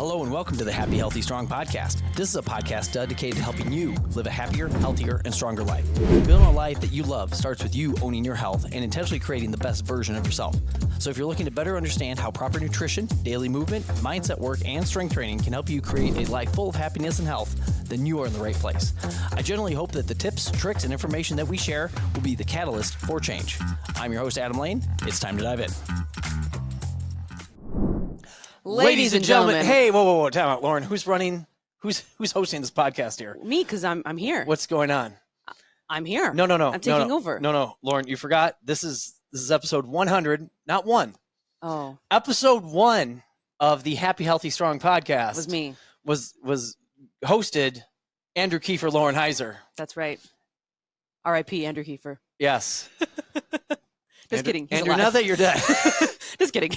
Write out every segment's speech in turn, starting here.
Hello and welcome to the Happy, Healthy, Strong podcast. This is a podcast dedicated to helping you live a happier, healthier, and stronger life. Building a life that you love starts with you owning your health and intentionally creating the best version of yourself. So if you're looking to better understand how proper nutrition, daily movement, mindset work, and strength training can help you create a life full of happiness and health, then you are in the right place. I generally hope that the tips, tricks, and information that we share will be the catalyst for change. I'm your host, Adam Lane. It's time to dive in. Ladies and gentlemen. Hey, whoa, time out, Lauren. Who's running? Who's hosting this podcast here? Me, because I'm here. What's going on? I'm here. No. I'm taking over. No, Lauren, you forgot. This is episode 100, not one. Oh, episode 1 of the Happy, Healthy, Strong podcast was me. Was hosted Andrew Kiefer, Lauren Hyser. That's right. R.I.P. Andrew Kiefer. Yes. Just kidding. He's Andrew, alive. now that you're dead. Just kidding.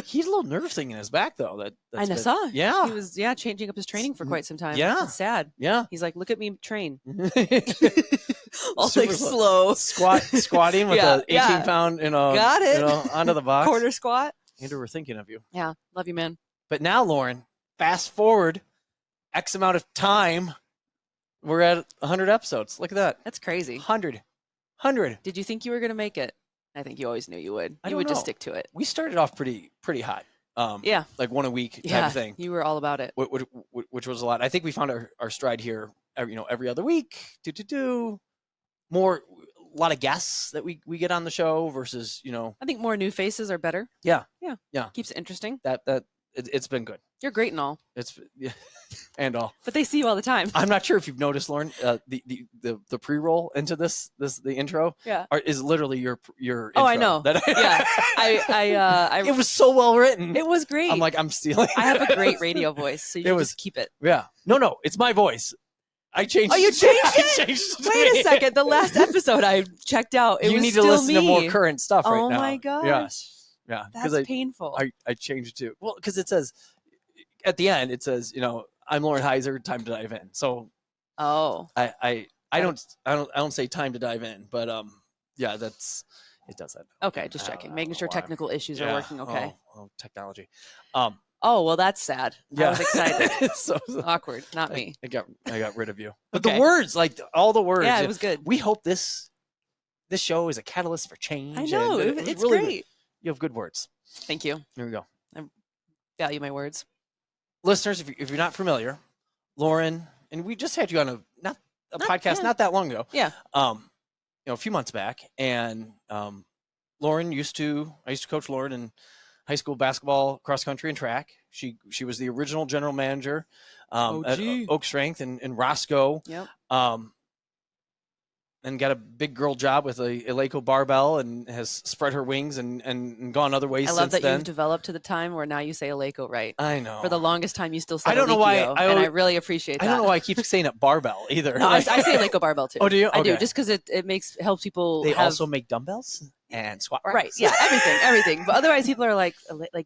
He's a little nerve thing in his back, though. I saw. Yeah. He was, changing up his training for quite some time. Yeah. It's sad. Yeah. He's like, look at me train. All like slow. Squatting with an 18-pound, Got it. onto the box. Quarter squat. Andrew, we're thinking of you. Yeah. Love you, man. But now, Lauren, fast forward X amount of time. We're at 100 episodes. Look at that. That's crazy. 100. Did you think you were going to make it? I think you always knew you would. You would just stick to it. We started off pretty hot. Yeah. Like one a week type of thing. You were all about it. Which was a lot. I think we found our stride here, every other week. More, a lot of guests that we get on the show versus, I think more new faces are better. Yeah. Keeps it interesting. It's been good. You're great and all. And all. But they see you all the time. I'm not sure if you've noticed, Lauren, the pre-roll into the intro is literally your intro. Oh, I know. It was so well written. It was great. I'm like, I'm stealing. I have a great radio voice, so you just keep it. Yeah. No, it's my voice. I changed. Oh, you changed it? I changed it. Wait a second. The last episode I checked out, you was need to still listen me. to more current stuff right now. Oh my gosh. Yeah. That's painful. I changed it too. Well, because it says at the end, it says, I'm Lauren Hyser, time to dive in. So I don't say time to dive in, but it does that. Okay, just checking. Making sure technical issues are working okay. Oh, technology. Oh, well, that's sad. Yeah. I was excited. so Awkward, not me. I got rid of you. But Okay. the words, like all the words. Yeah, it was good. We hope this show is a catalyst for change. I know. And It's really great. You have good words. Thank you. Here we go. I value my words. Listeners, if you're not familiar, Lauren, and we just had you on a podcast not that long ago. Yeah. A few months back, and Lauren I used to coach Lauren in high school basketball, cross country, and track. She was the original general manager at Oak Strength in Roscoe. Yep. And got a big girl job with a Eleiko barbell and has spread her wings and gone other ways since then. I love that you've developed to the time where now you say Eleiko right. I know. For the longest time, you still said I don't know why. and I really appreciate that. I don't know why I keep saying it barbell either. No, I say Eleiko barbell too. Oh, do you? I do, Okay. just because it helps people. They also make dumbbells and squat racks. Right, yeah, everything. But otherwise, people are like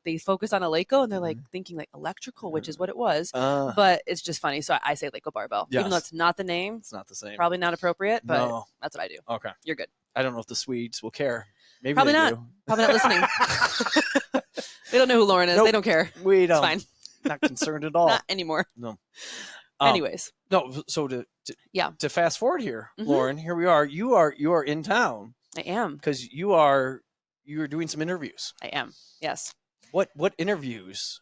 they focus on Eleiko and they're like thinking like electrical, which is what it was. But it's just funny, so I say Eleiko barbell, even though it's not the name. It's not the same. Probably not appropriate, but that's what I do. Okay, you're good. I don't know if the Swedes will care. Maybe probably they not. do. Probably not listening. They don't know who Lauren is. Nope. They don't care. We don't. It's fine. Not concerned at all. Not anymore. No. Anyways. No. So to fast forward here, Lauren, here we are. You are in town. I am. Because you are doing some interviews. I am. Yes. What interviews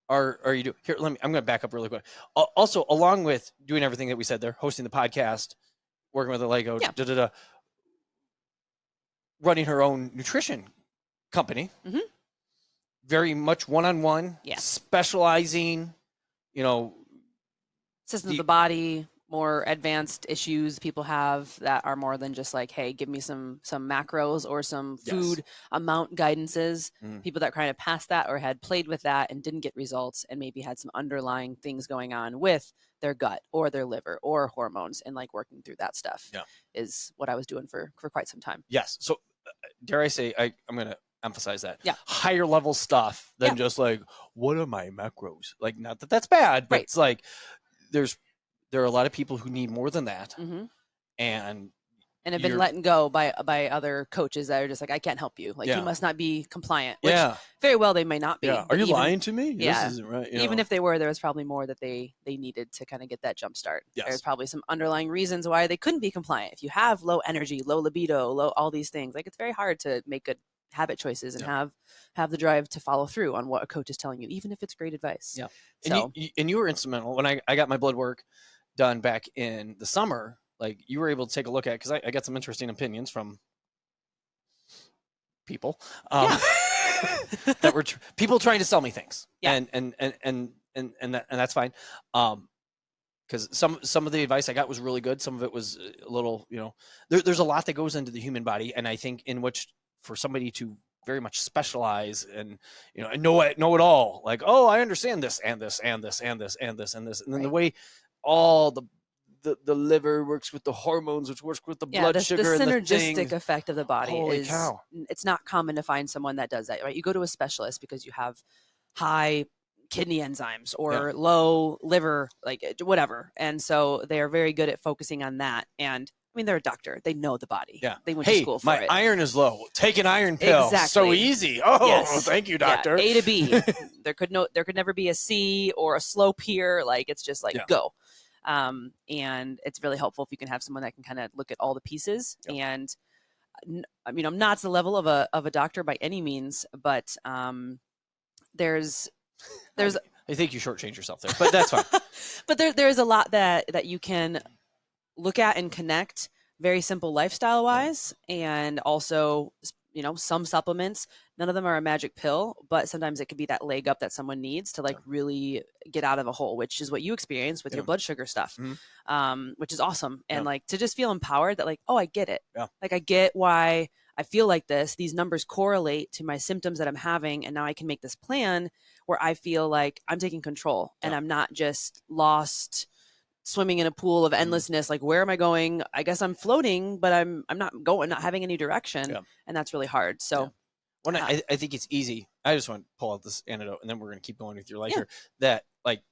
are you doing? Here, I'm going to back up really quick. Also, along with doing everything that we said there, hosting the podcast, working with Eleiko, running her own nutrition company, very much one-on-one, specializing, system of the body, more advanced issues people have that are more than just like, hey, give me some macros or some food amount guidances. People that kind of passed that or had played with that and didn't get results and maybe had some underlying things going on with their gut or their liver or hormones, and like working through that stuff is what I was doing for quite some time. Yes. So dare I say, I'm going to emphasize that. Yeah. Higher level stuff than just like, what are my macros? Like, not that that's bad, but it's like there are a lot of people who need more than that. And and have been let go by other coaches that are just like, I can't help you. Like, you must not be compliant. Which very well they may not be. Yeah. Are you lying to me? Yeah. This isn't right. Even if they were, there was probably more that they needed to kind of get that jump start. Yes. There's probably some underlying reasons why they couldn't be compliant. If you have low energy, low libido, low all these things, like, it's very hard to make good habit choices and have the drive to follow through on what a coach is telling you, even if it's great advice. Yeah. So, and you were instrumental when I got my blood work done back in the summer. Like, you were able to take a look at, because I got some interesting opinions from people that were people trying to sell me things. Yeah. And that's fine. Because some of the advice I got was really good. Some of it was a little, there's a lot that goes into the human body, and I think in which for somebody to very much specialize and and know it all, like, oh, I understand this and this and this and this and this and this, and then the way all the liver works with the hormones, which works with the blood sugar, the and synergistic effect of the body. Holy cow. It's not common to find someone that does that, right? You go to a specialist because you have high kidney enzymes or low liver, like whatever, and so they are very good at focusing on that. And I mean, they're a doctor. They know the body. Yeah. They went to school for it. My iron is low. Take an iron pill. Exactly. So easy. Oh, yes. Thank you, doctor. Yeah. A to B. There could never be a C or a slope here. Like, it's just like, go. And it's really helpful if you can have someone that can kind of look at all the pieces. Yep. And I mean, I'm not to the level of a doctor by any means, but there's I think you shortchange yourself there, but that's fine. But there's a lot that you can look at and connect, very simple lifestyle wise, and also some supplements. None of them are a magic pill, but sometimes it could be that leg up that someone needs to really get out of a hole, which is what you experience with your blood sugar stuff, which is awesome. And like, to just feel empowered that, like, oh, I get it. Yeah. Like, I get why I feel like this. These numbers correlate to my symptoms that I'm having, and now I can make this plan where I feel like I'm taking control and I'm not just lost swimming in a pool of endlessness. Like, where am I going? I guess I'm floating, but I'm not having any direction. And that's really hard. So I think it's easy. I just want to pull out this antidote, and then we're going to keep going with your life here. That, like,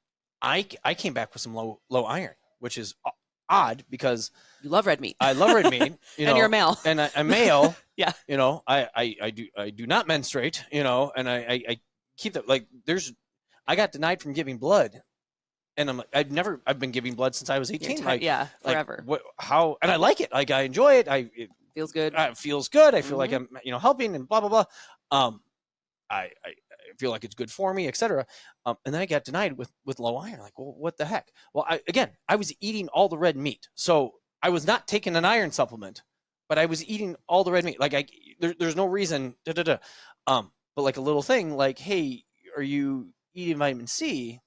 I came back with some low iron, which is odd because you love red meat. I love red meat, and you're a male, and I'm male. Yeah. I do not menstruate, and I keep that, like, I got denied from giving blood. And I'm like, I've been giving blood since I was 18. Forever. How, and I like it. Like, I enjoy it. It feels good. It feels good. I feel like I'm, helping and blah, blah, blah. I feel like it's good for me, etc. And then I got denied with low iron. Like, well, what the heck? Well, I was eating all the red meat. So I was not taking an iron supplement, but I was eating all the red meat. Like, there's no reason, but like a little thing, like, hey, are you eating vitamin C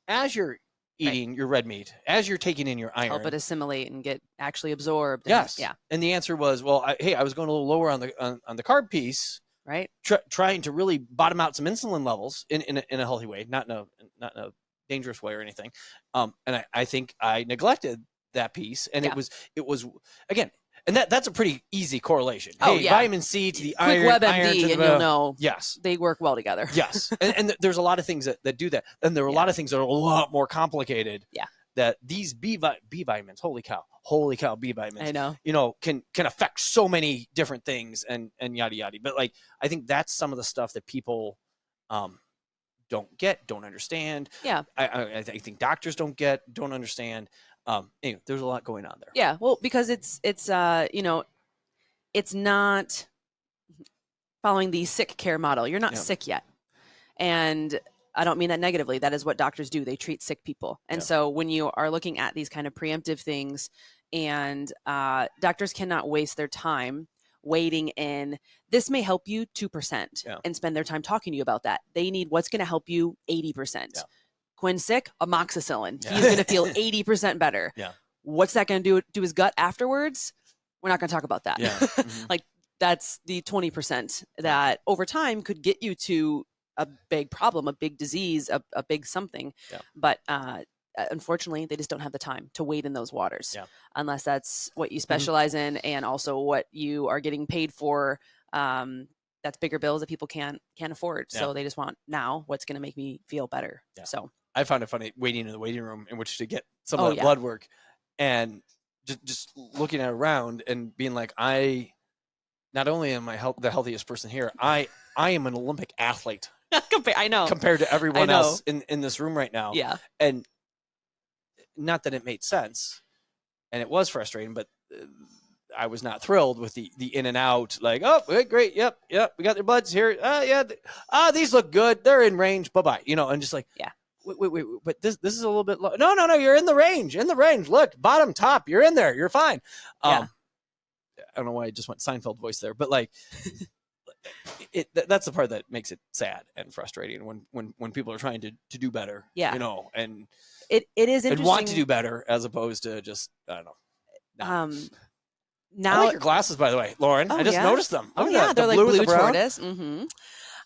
as you're eating your red meat, as you're taking in your iron? Help it assimilate and get actually absorbed. Yes. Yeah. And the answer was, well, I was going a little lower on the carb piece, right? Trying to really bottom out some insulin levels in a healthy way, not in a dangerous way or anything. And I think I neglected that piece, and it was again. And that's a pretty easy correlation. Vitamin C to the iron. Quick WebMD, iron to and you'll know. Yes, they work well together. Yes, and there's a lot of things that do that, and there are a lot of things that are a lot more complicated. Yeah, that these B vitamins, holy cow, B vitamins. I know. Can affect so many different things and yada yada. But, like, I think that's some of the stuff that people don't understand. Yeah, I think doctors don't understand. Anyway, there's a lot going on there. Yeah, well, because it's not following the sick care model. You're not sick yet. And I don't mean that negatively. That is what doctors do. They treat sick people. And so when you are looking at these kind of preemptive things, and doctors cannot waste their time waiting in, this may help you 2% and spend their time talking to you about that. They need what's going to help you 80%. Yeah. Quinn's sick, amoxicillin. He's going to feel 80% better. Yeah. What's that going to do to his gut afterwards? We're not going to talk about that. Yeah. Mm-hmm. Like, that's the 20% that over time could get you to a big problem, a big disease, a big something. Yeah. But unfortunately, they just don't have the time to wade in those waters unless that's what you specialize in, and also what you are getting paid for. That's bigger bills that people can't afford. Yeah. So they just want now what's going to make me feel better. Yeah. So I found it funny waiting in the waiting room in which to get some of that blood work, and just looking at around and being like, not only am I the healthiest person here, I am an Olympic athlete. I know. Compared to everyone else in this room right now. Yeah. And not that it made sense, and it was frustrating, but I was not thrilled with the in and out, like, oh, great, yep, we got their bloods here. These look good. They're in range. Bye-bye. And just like, yeah. Wait, but this is a little bit low. No, you're in the range. Look, bottom, top, you're in there. You're fine. Yeah. I don't know why I just went Seinfeld voice there, but like, that's the part that makes it sad and frustrating when people are trying to do better. Yeah. And it is interesting. And want to do better as opposed to just, I don't know. Now I like your glasses, by the way, Lauren. I just noticed them. Oh yeah, they're like blue tortoise. Mm-hmm.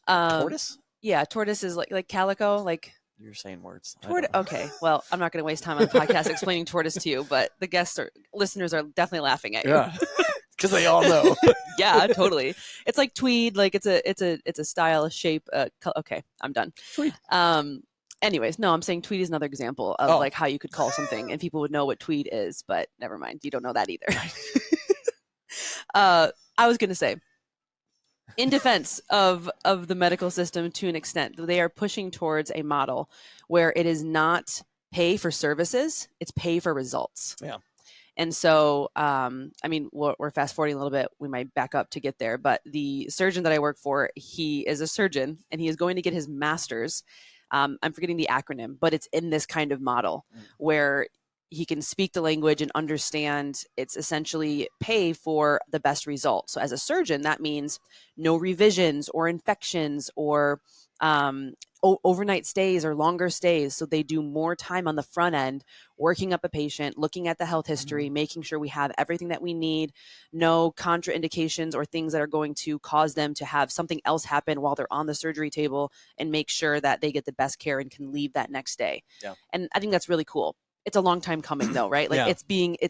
Tortoise? Yeah, tortoise is like calico, like. You're saying words. Okay, well, I'm not going to waste time on the podcast explaining tortoise to you, but the listeners are definitely laughing at you. Yeah, because they all know. Yeah, totally. It's like tweed, like it's a style, a shape. Okay, I'm done. Tweed. Anyways, no, I'm saying tweed is another example of like how you could call something, and people would know what tweed is, but never mind, you don't know that either. I was going to say, in defense of the medical system to an extent, they are pushing towards a model where it is not pay for services, it's pay for results. Yeah. And so, I mean, we're fast forwarding a little bit. We might back up to get there. But the surgeon that I work for, he is a surgeon and he is going to get his master's. I'm forgetting the acronym, but it's in this kind of model where he can speak the language and understand. It's essentially pay for the best result. So as a surgeon, that means no revisions or infections or overnight stays or longer stays. So they do more time on the front end, working up a patient, looking at the health history, making sure we have everything that we need, no contraindications or things that are going to cause them to have something else happen while they're on the surgery table, and make sure that they get the best care and can leave that next day. Yeah. And I think that's really cool. It's a long time coming though, right? Like it's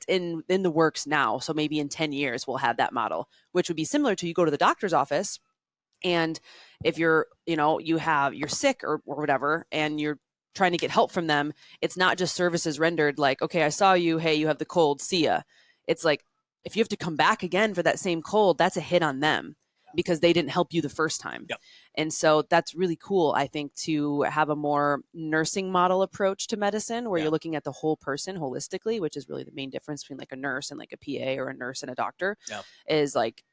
in the works now. So maybe in 10 years we'll have that model, which would be similar to you go to the doctor's office, and if you're sick or whatever, and you're trying to get help from them, it's not just services rendered like, okay, I saw you, hey, you have the cold, see ya. It's like, if you have to come back again for that same cold, that's a hit on them because they didn't help you the first time. Yep. And so that's really cool, I think, to have a more nursing model approach to medicine where you're looking at the whole person holistically, which is really the main difference between like a nurse and like a PA, or a nurse and a doctor. Is like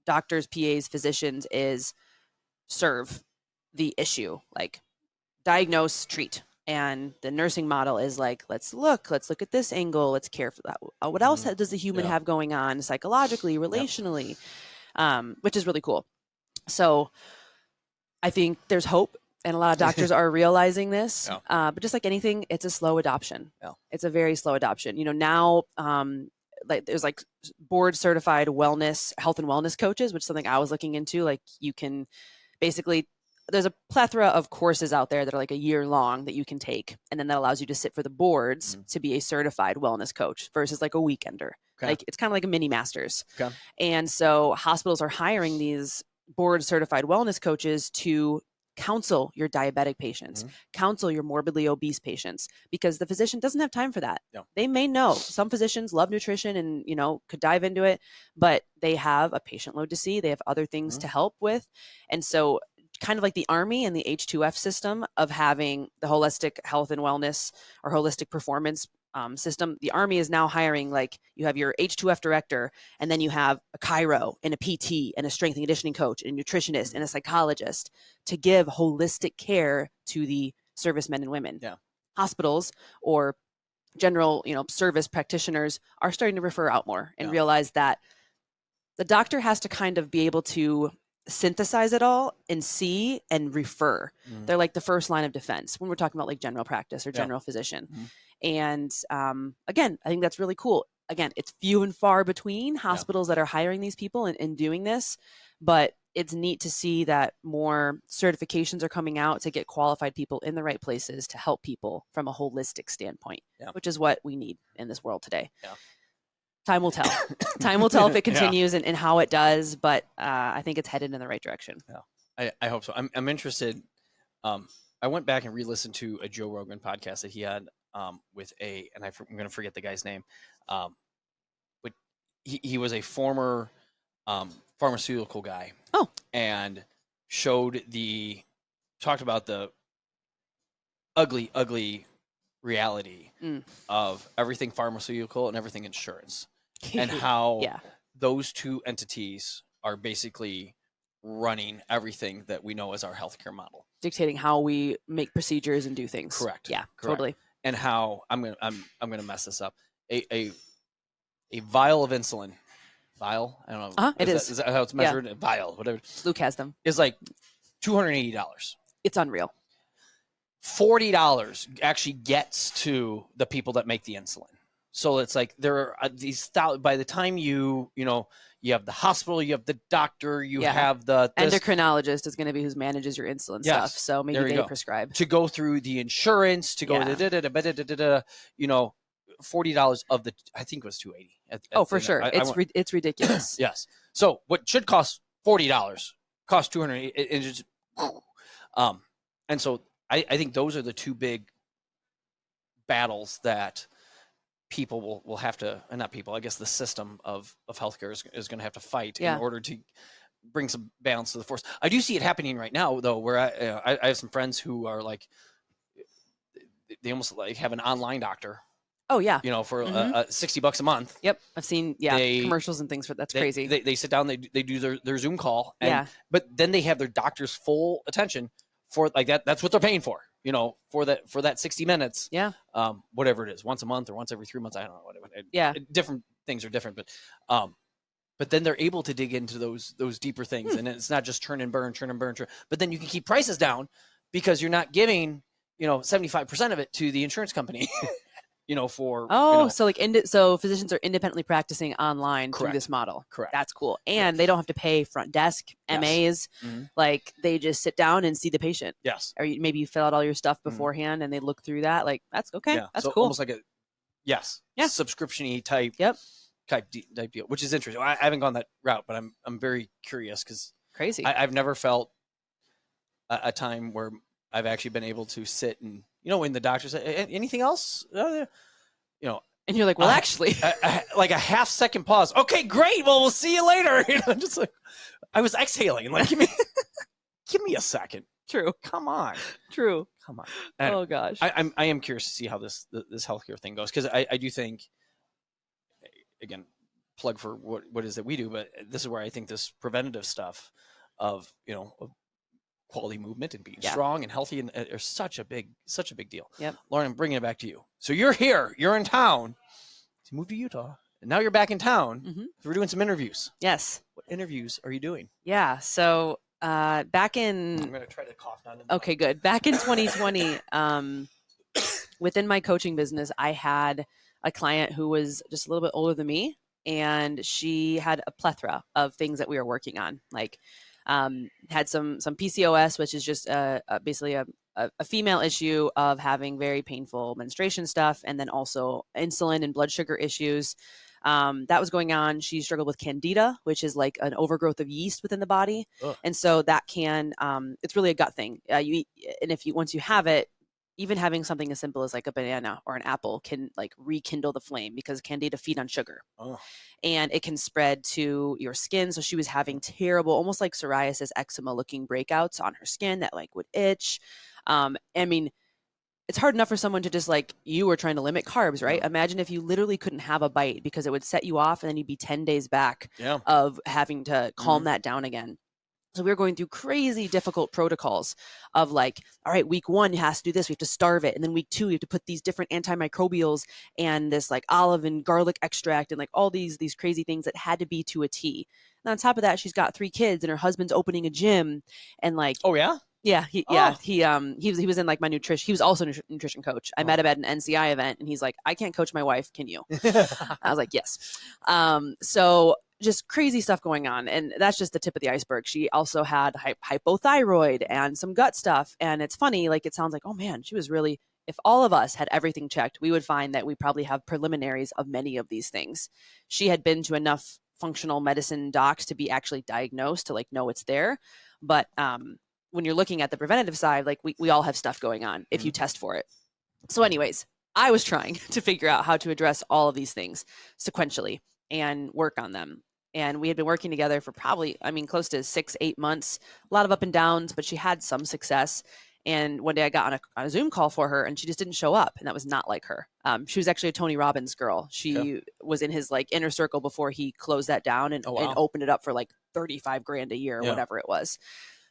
doctors, PAs, physicians is serve the issue, like diagnose, treat. And the nursing model is like, let's look at this angle, let's care for that. What else does the human have going on psychologically, relationally? Which is really cool. So I think there's hope, and a lot of doctors are realizing this. But just like anything, it's a slow adoption. It's a very slow adoption. Now like there's like board certified health and wellness coaches, which is something I was looking into. Like you can basically, there's a plethora of courses out there that are like a year long that you can take. And then that allows you to sit for the boards to be a certified wellness coach versus like a weekender. Okay. Like it's kind of like a mini master's. Okay. And so hospitals are hiring these board certified wellness coaches to counsel your diabetic patients, counsel your morbidly obese patients, because the physician doesn't have time for that. No. They may know. Some physicians love nutrition and, could dive into it, but they have a patient load to see. They have other things to help with. And so kind of like the Army and the H2F system of having the holistic health and wellness or holistic performance system, the Army is now hiring, like you have your H2F director, and then you have a chiro and a PT and a strength and conditioning coach and a nutritionist and a psychologist to give holistic care to the servicemen and women. Yeah. Hospitals or general, service practitioners are starting to refer out more and realize that the doctor has to kind of be able to synthesize it all and see and refer. They're like the first line of defense when we're talking about like general practice or general physician. And again, I think that's really cool. Again, it's few and far between hospitals that are hiring these people and doing this, but it's neat to see that more certifications are coming out to get qualified people in the right places to help people from a holistic standpoint, which is what we need in this world today. Yeah. Time will tell. Time will tell if it continues and how it does, but I think it's headed in the right direction. Yeah, I hope so. I'm interested. I went back and re-listened to a Joe Rogan podcast that he had with I'm going to forget the guy's name, he was a former pharmaceutical guy. Oh. And talked about the ugly reality of everything pharmaceutical and everything insurance, and how those two entities are basically running everything that we know as our healthcare model, dictating how we make procedures and do things. Correct. Yeah, Correct. totally. And how I'm gonna mess this up. A vial of insulin. Vial? I don't know. Is that how it's measured? A vial, whatever. Luke has them. Is like $280. It's unreal. $40 actually gets to the people that make the insulin. So it's like there are these by the time you have the hospital, you have the doctor, you have the endocrinologist is going to be who manages your insulin stuff. So maybe they prescribe to go through the insurance to go $40 of the, I think it was $280. For sure. It's ridiculous. Yes. So what should cost $40 costs $280. And so I think those are the two big battles that people will have to, and not people, I guess the system of healthcare is going to have to fight in order to bring some balance to the force. I do see it happening right now, though, where I have some friends who are like, they almost like have an online doctor. Oh yeah. For $60 a month. Yep. I've seen commercials and things for that's crazy. They sit down, they do their Zoom call. But then they have their doctor's full attention for like that. That's what they're paying for, for that 60 minutes. Yeah. Whatever it is, once a month or once every 3 months. I don't know. Different things are different, but then they're able to dig into those deeper things. And it's not just churn and burn, but then you can keep prices down because you're not giving, 75% of it to the insurance company. So physicians are independently practicing online through this model. Correct. That's cool. And they don't have to pay front desk, MAs. Like they just sit down and see the patient. Yes. Or maybe you fill out all your stuff beforehand and they look through that. Like that's okay. Yeah. That's so cool. Almost like subscription-y type. Yep. Type deal, which is interesting. I haven't gone that route, but I'm very curious because crazy. I've never felt a time where I've actually been able to sit and when the doctor said anything else, and you're like, well, actually, like a half second pause. Okay, great. Well, we'll see you later. Just like I was exhaling. Like, give me a second. True. Come on. True. Come on. Oh gosh. I am curious to see how this healthcare thing goes because I do think, again, plug for what is that we do, but this is where I think this preventative stuff of of quality movement and being strong and healthy and are such a big deal. Yep. Lauren, I'm bringing it back to you. So you're here, you're in town. You moved to Utah, and now you're back in town. So we're doing some interviews. Yes. What interviews are you doing? Yeah. So back in. I'm going to try to cough down. Okay, good. Back in 2020, within my coaching business, I had a client who was just a little bit older than me, and she had a plethora of things that we were working on, like. Had some PCOS, which is just basically a female issue of having very painful menstruation stuff, and then also insulin and blood sugar issues. That was going on. She struggled with Candida, which is like an overgrowth of yeast within the body. Ugh. And so that can, it's really a gut thing. Once you have it, even having something as simple as like a banana or an apple can like rekindle the flame because Candida feed on sugar. Oh. And it can spread to your skin. So she was having terrible, almost like psoriasis, eczema looking breakouts on her skin that like would itch. I mean, it's hard enough for someone to just like, you were trying to limit carbs, right? Yeah. Imagine if you literally couldn't have a bite because it would set you off and then you'd be 10 days back of having to calm that down again. So we were going through crazy difficult protocols of like, all right, week 1 has to do this. We have to starve it. And then week 2, we have to put these different antimicrobials and this like olive and garlic extract and like all these crazy things that had to be to a T. And on top of that, she's got 3 kids and her husband's opening a gym and like, oh yeah. Yeah, he was in like my nutrition. He was also a nutrition coach. I met him at an NCI event, and he's like, "I can't coach my wife. Can you?" I was like, "Yes." So just crazy stuff going on, and that's just the tip of the iceberg. She also had hypothyroid and some gut stuff, and it's funny. Like it sounds like, oh man, she was really. If all of us had everything checked, we would find that we probably have preliminaries of many of these things. She had been to enough functional medicine docs to be actually diagnosed to like know it's there, but when you're looking at the preventative side, like we all have stuff going on if you test for it. So anyways, I was trying to figure out how to address all of these things sequentially. and work on them. And we had been working together for probably, close to 6-8 months, a lot of up and downs, but she had some success. And one day I got on a Zoom call for her and she just didn't show up. And that was not like her. She was actually a Tony Robbins girl. She was in his like inner circle before he closed that down and opened it up for like 35 grand a year or whatever it was.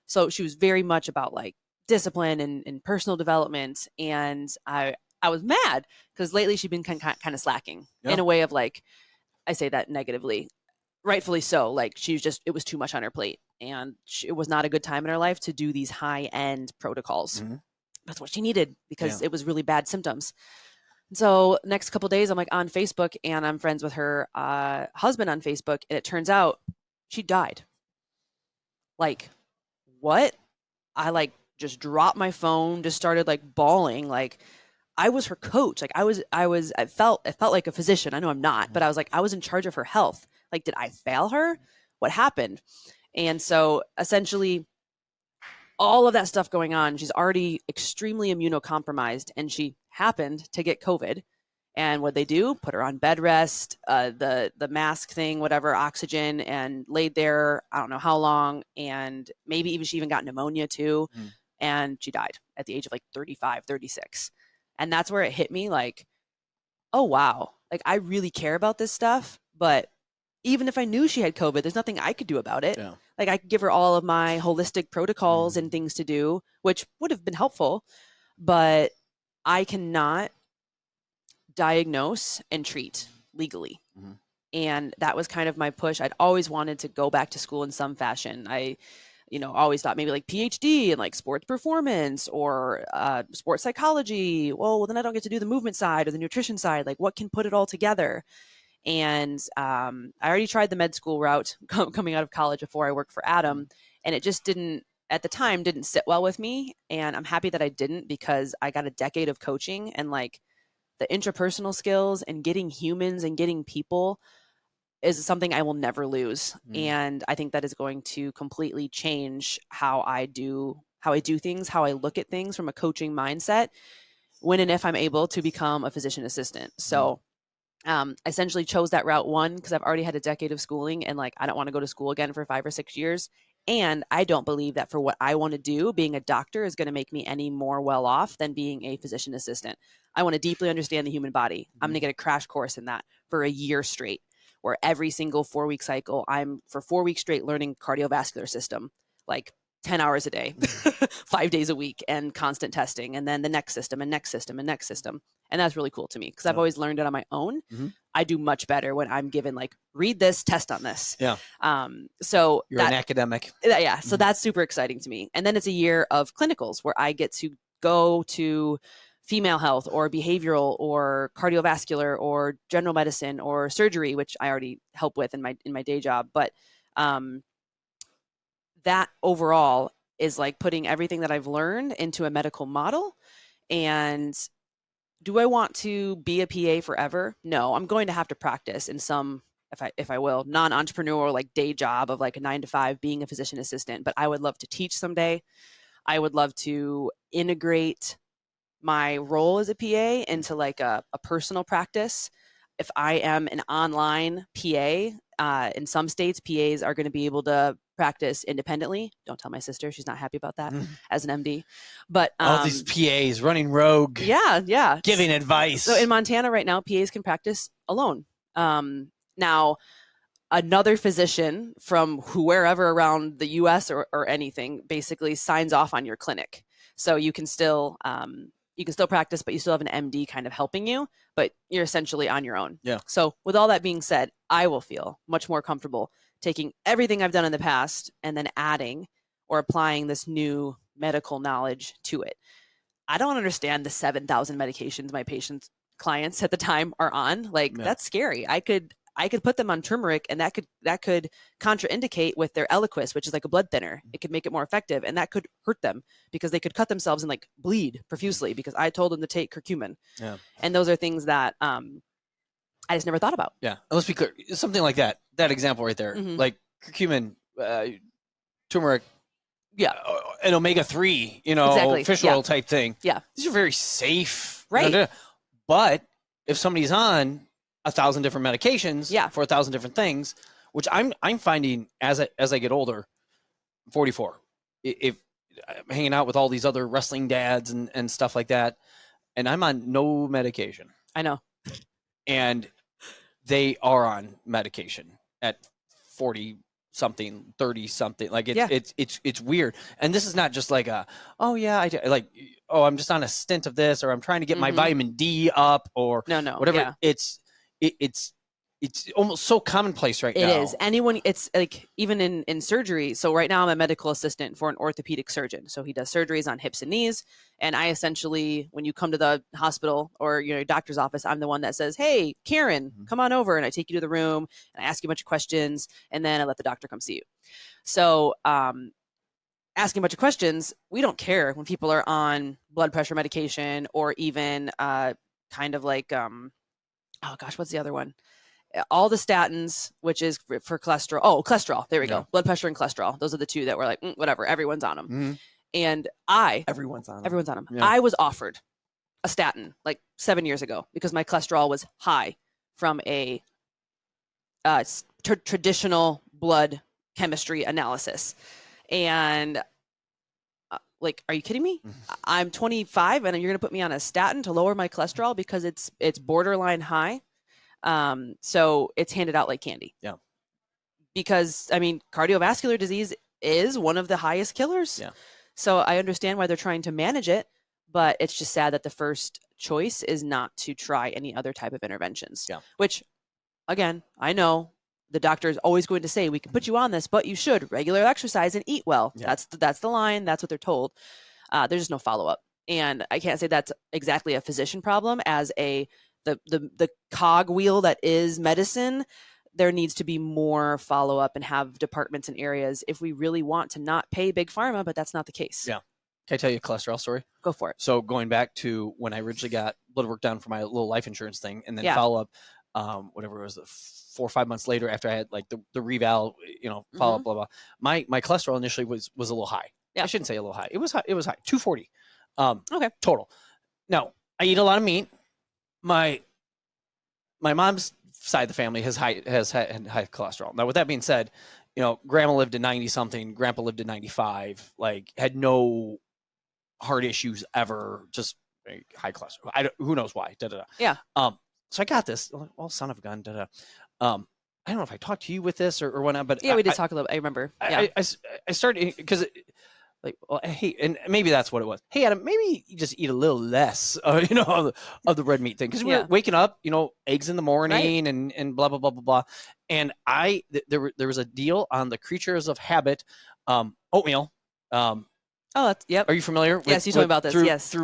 So she was very much about like discipline and personal development. And I was mad because lately she'd been kind of slacking in a way of like, I say that negatively, rightfully so. Like it was too much on her plate and it was not a good time in her life to do these high end protocols. That's what she needed because it was really bad symptoms. So next couple of days I'm like on Facebook and I'm friends with her husband on Facebook. And it turns out she died. Like what? I like just dropped my phone, just started like bawling. Like I was her coach. Like I felt like a physician. I know I'm not, but I was like, I was in charge of her health. Like, did I fail her? What happened? And so essentially all of that stuff going on, she's already extremely immunocompromised and she happened to get COVID. And what they do, put her on bed rest, the mask thing, whatever, oxygen, and laid there, I don't know how long. And maybe even she even got pneumonia too. And she died at the age of like 35, 36. And that's where it hit me like, oh, wow. Like I really care about this stuff, but even if I knew she had COVID, there's nothing I could do about it. Yeah. Like I could give her all of my holistic protocols and things to do, which would have been helpful, but I cannot diagnose and treat legally. And that was kind of my push. I'd always wanted to go back to school in some fashion. I always thought maybe like PhD in like sports performance or sports psychology. Well, then I don't get to do the movement side or the nutrition side. Like what can put it all together? And I already tried the med school route coming out of college before I worked for Adam. And it just at the time, didn't sit well with me. And I'm happy that I didn't because I got a decade of coaching and like the interpersonal skills and getting humans and getting people is something I will never lose. And I think that is going to completely change how I do things, how I look at things from a coaching mindset when and if I'm able to become a physician assistant. So I essentially chose that route because I've already had a decade of schooling and like I don't want to go to school again for 5 or 6 years. And I don't believe that for what I want to do, being a doctor is going to make me any more well off than being a physician assistant. I want to deeply understand the human body. I'm going to get a crash course in that for a year straight, where every single 4-week cycle, I'm for 4 weeks straight learning cardiovascular system, like 10 hours a day, 5 days a week, and constant testing. And then the next system and next system and next system. And that's really cool to me because I've always learned it on my own. I do much better when I'm given like, read this, test on this. Yeah. So you're an academic. Yeah. So that's super exciting to me. And then it's a year of clinicals where I get to go to female health or behavioral or cardiovascular or general medicine or surgery, which I already help with in my day job. But that overall is like putting everything that I've learned into a medical model. And do I want to be a PA forever? No, I'm going to have to practice in some, if I will, non-entrepreneurial like day job of like a 9 to 5 being a physician assistant. But I would love to teach someday. I would love to integrate my role as a PA into like a personal practice. If I am an online PA, in some states, PAs are going to be able to practice independently. Don't tell my sister; she's not happy about that as an MD. But all these PAs running rogue, giving advice. So in Montana right now, PAs can practice alone. Now, another physician from wherever around the U.S. or anything basically signs off on your clinic, so you can still practice, but you still have an MD kind of helping you, but you're essentially on your own. Yeah. So with all that being said, I will feel much more comfortable taking everything I've done in the past and then adding or applying this new medical knowledge to it. I don't understand the 7,000 medications my clients at the time are on. Like that's scary. I could put them on turmeric and that could contraindicate with their Eliquis, which is like a blood thinner. It could make it more effective and that could hurt them because they could cut themselves and like bleed profusely because I told them to take curcumin. Yeah. And those are things that I just never thought about. Yeah. And let's be clear. Something like that example right there, like curcumin, turmeric, an omega-3, exactly. Fish oil type thing. Yeah. These are very safe. Right. But if somebody's on 1,000 different medications for 1,000 different things, which I'm finding as I get older, 44, if I'm hanging out with all these other wrestling dads and stuff like that, and I'm on no medication. I know. And they are on medication at 40 something, 30 something. Like it's weird. And this is not just like I'm just on a stint of this, or I'm trying to get my vitamin D up, or whatever. Yeah. It's almost so commonplace right now. It is. Anyone, it's like even in surgery. So right now I'm a medical assistant for an orthopedic surgeon. So he does surgeries on hips and knees. And I essentially, when you come to the hospital or your doctor's office, I'm the one that says, hey, Karen, come on over. And I take you to the room and I ask you a bunch of questions, and then I let the doctor come see you. So asking a bunch of questions, we don't care when people are on blood pressure medication, or even kind of like, oh gosh, what's the other one? All the statins, which is for cholesterol. Oh, cholesterol. There we go. Blood pressure and cholesterol. Those are the two that were like, whatever. Everyone's on them. And everyone's on them. Yeah. I was offered a statin like 7 years ago because my cholesterol was high from a traditional blood chemistry analysis. And like, are you kidding me? I'm 25 and you're going to put me on a statin to lower my cholesterol because it's borderline high. So it's handed out like candy. Yeah. Because I mean, cardiovascular disease is one of the highest killers. Yeah. So I understand why they're trying to manage it, but it's just sad that the first choice is not to try any other type of interventions. Yeah. Which, again, I know the doctor is always going to say, we can put you on this, but you should regular exercise and eat well. Yeah. That's the line. That's what they're told. There's just no follow-up. And I can't say that's exactly a physician problem as the cog wheel that is medicine. There needs to be more follow-up and have departments and areas if we really want to not pay big pharma, but that's not the case. Yeah. Can I tell you a cholesterol story? Go for it. So going back to when I originally got blood work done for my little life insurance thing, and then follow up, whatever it was, 4 or 5 months later after I had like the reval, follow up, blah, blah. My cholesterol initially was a little high. Yeah. I shouldn't say a little high. It was high. 240. Okay. Total. Now I eat a lot of meat. My mom's side of the family had high cholesterol. Now, with that being said, grandma lived to 90 something, grandpa lived to 95, like had no heart issues ever, just high cholesterol. Who knows why? Yeah. So I got this. Well, son of a gun. I don't know if I talked to you with this or whatnot, but yeah, we did talk a little bit. I remember. Yeah. I started because. Like, well, hey, and maybe that's what it was. Hey, Adam, maybe you just eat a little less, of the red meat thing, because we were waking up, eggs in the morning, right, and blah blah blah blah blah. And there was a deal on the Creatures of Habit, oatmeal. Oh, that's, yep. Are you familiar? Yes, you told me about this. Yes.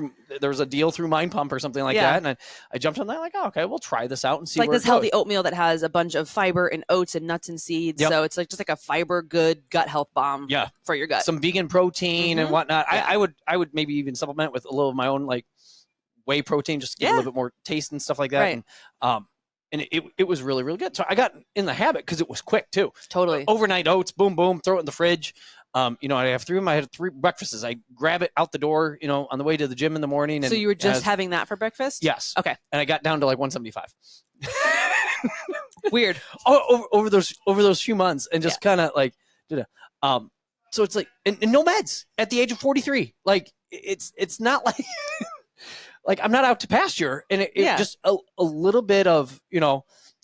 There was a deal through Mind Pump or something like that, and I jumped on that like, oh, okay, we'll try this out and see. Like where this healthy oatmeal that has a bunch of fiber and oats and nuts and seeds. Yep. So it's like just like a fiber good gut health bomb. Yeah. For your gut. Some vegan protein and whatnot. Yeah. I would maybe even supplement with a little of my own like whey protein just to get a little bit more taste and stuff like that. Right. And it was really, really good. So I got in the habit because it was quick too. Totally. Overnight oats, boom, boom, throw it in the fridge. I have 3 of them. I had 3 breakfasts. I grab it out the door, on the way to the gym in the morning. And so you were just having that for breakfast? Yes. Okay. And I got down to like 175. Weird. Over those few months, and just kind of like, so it's like, and no meds at the age of 43. Like it's not like, like I'm not out to pasture, and it just a little bit of,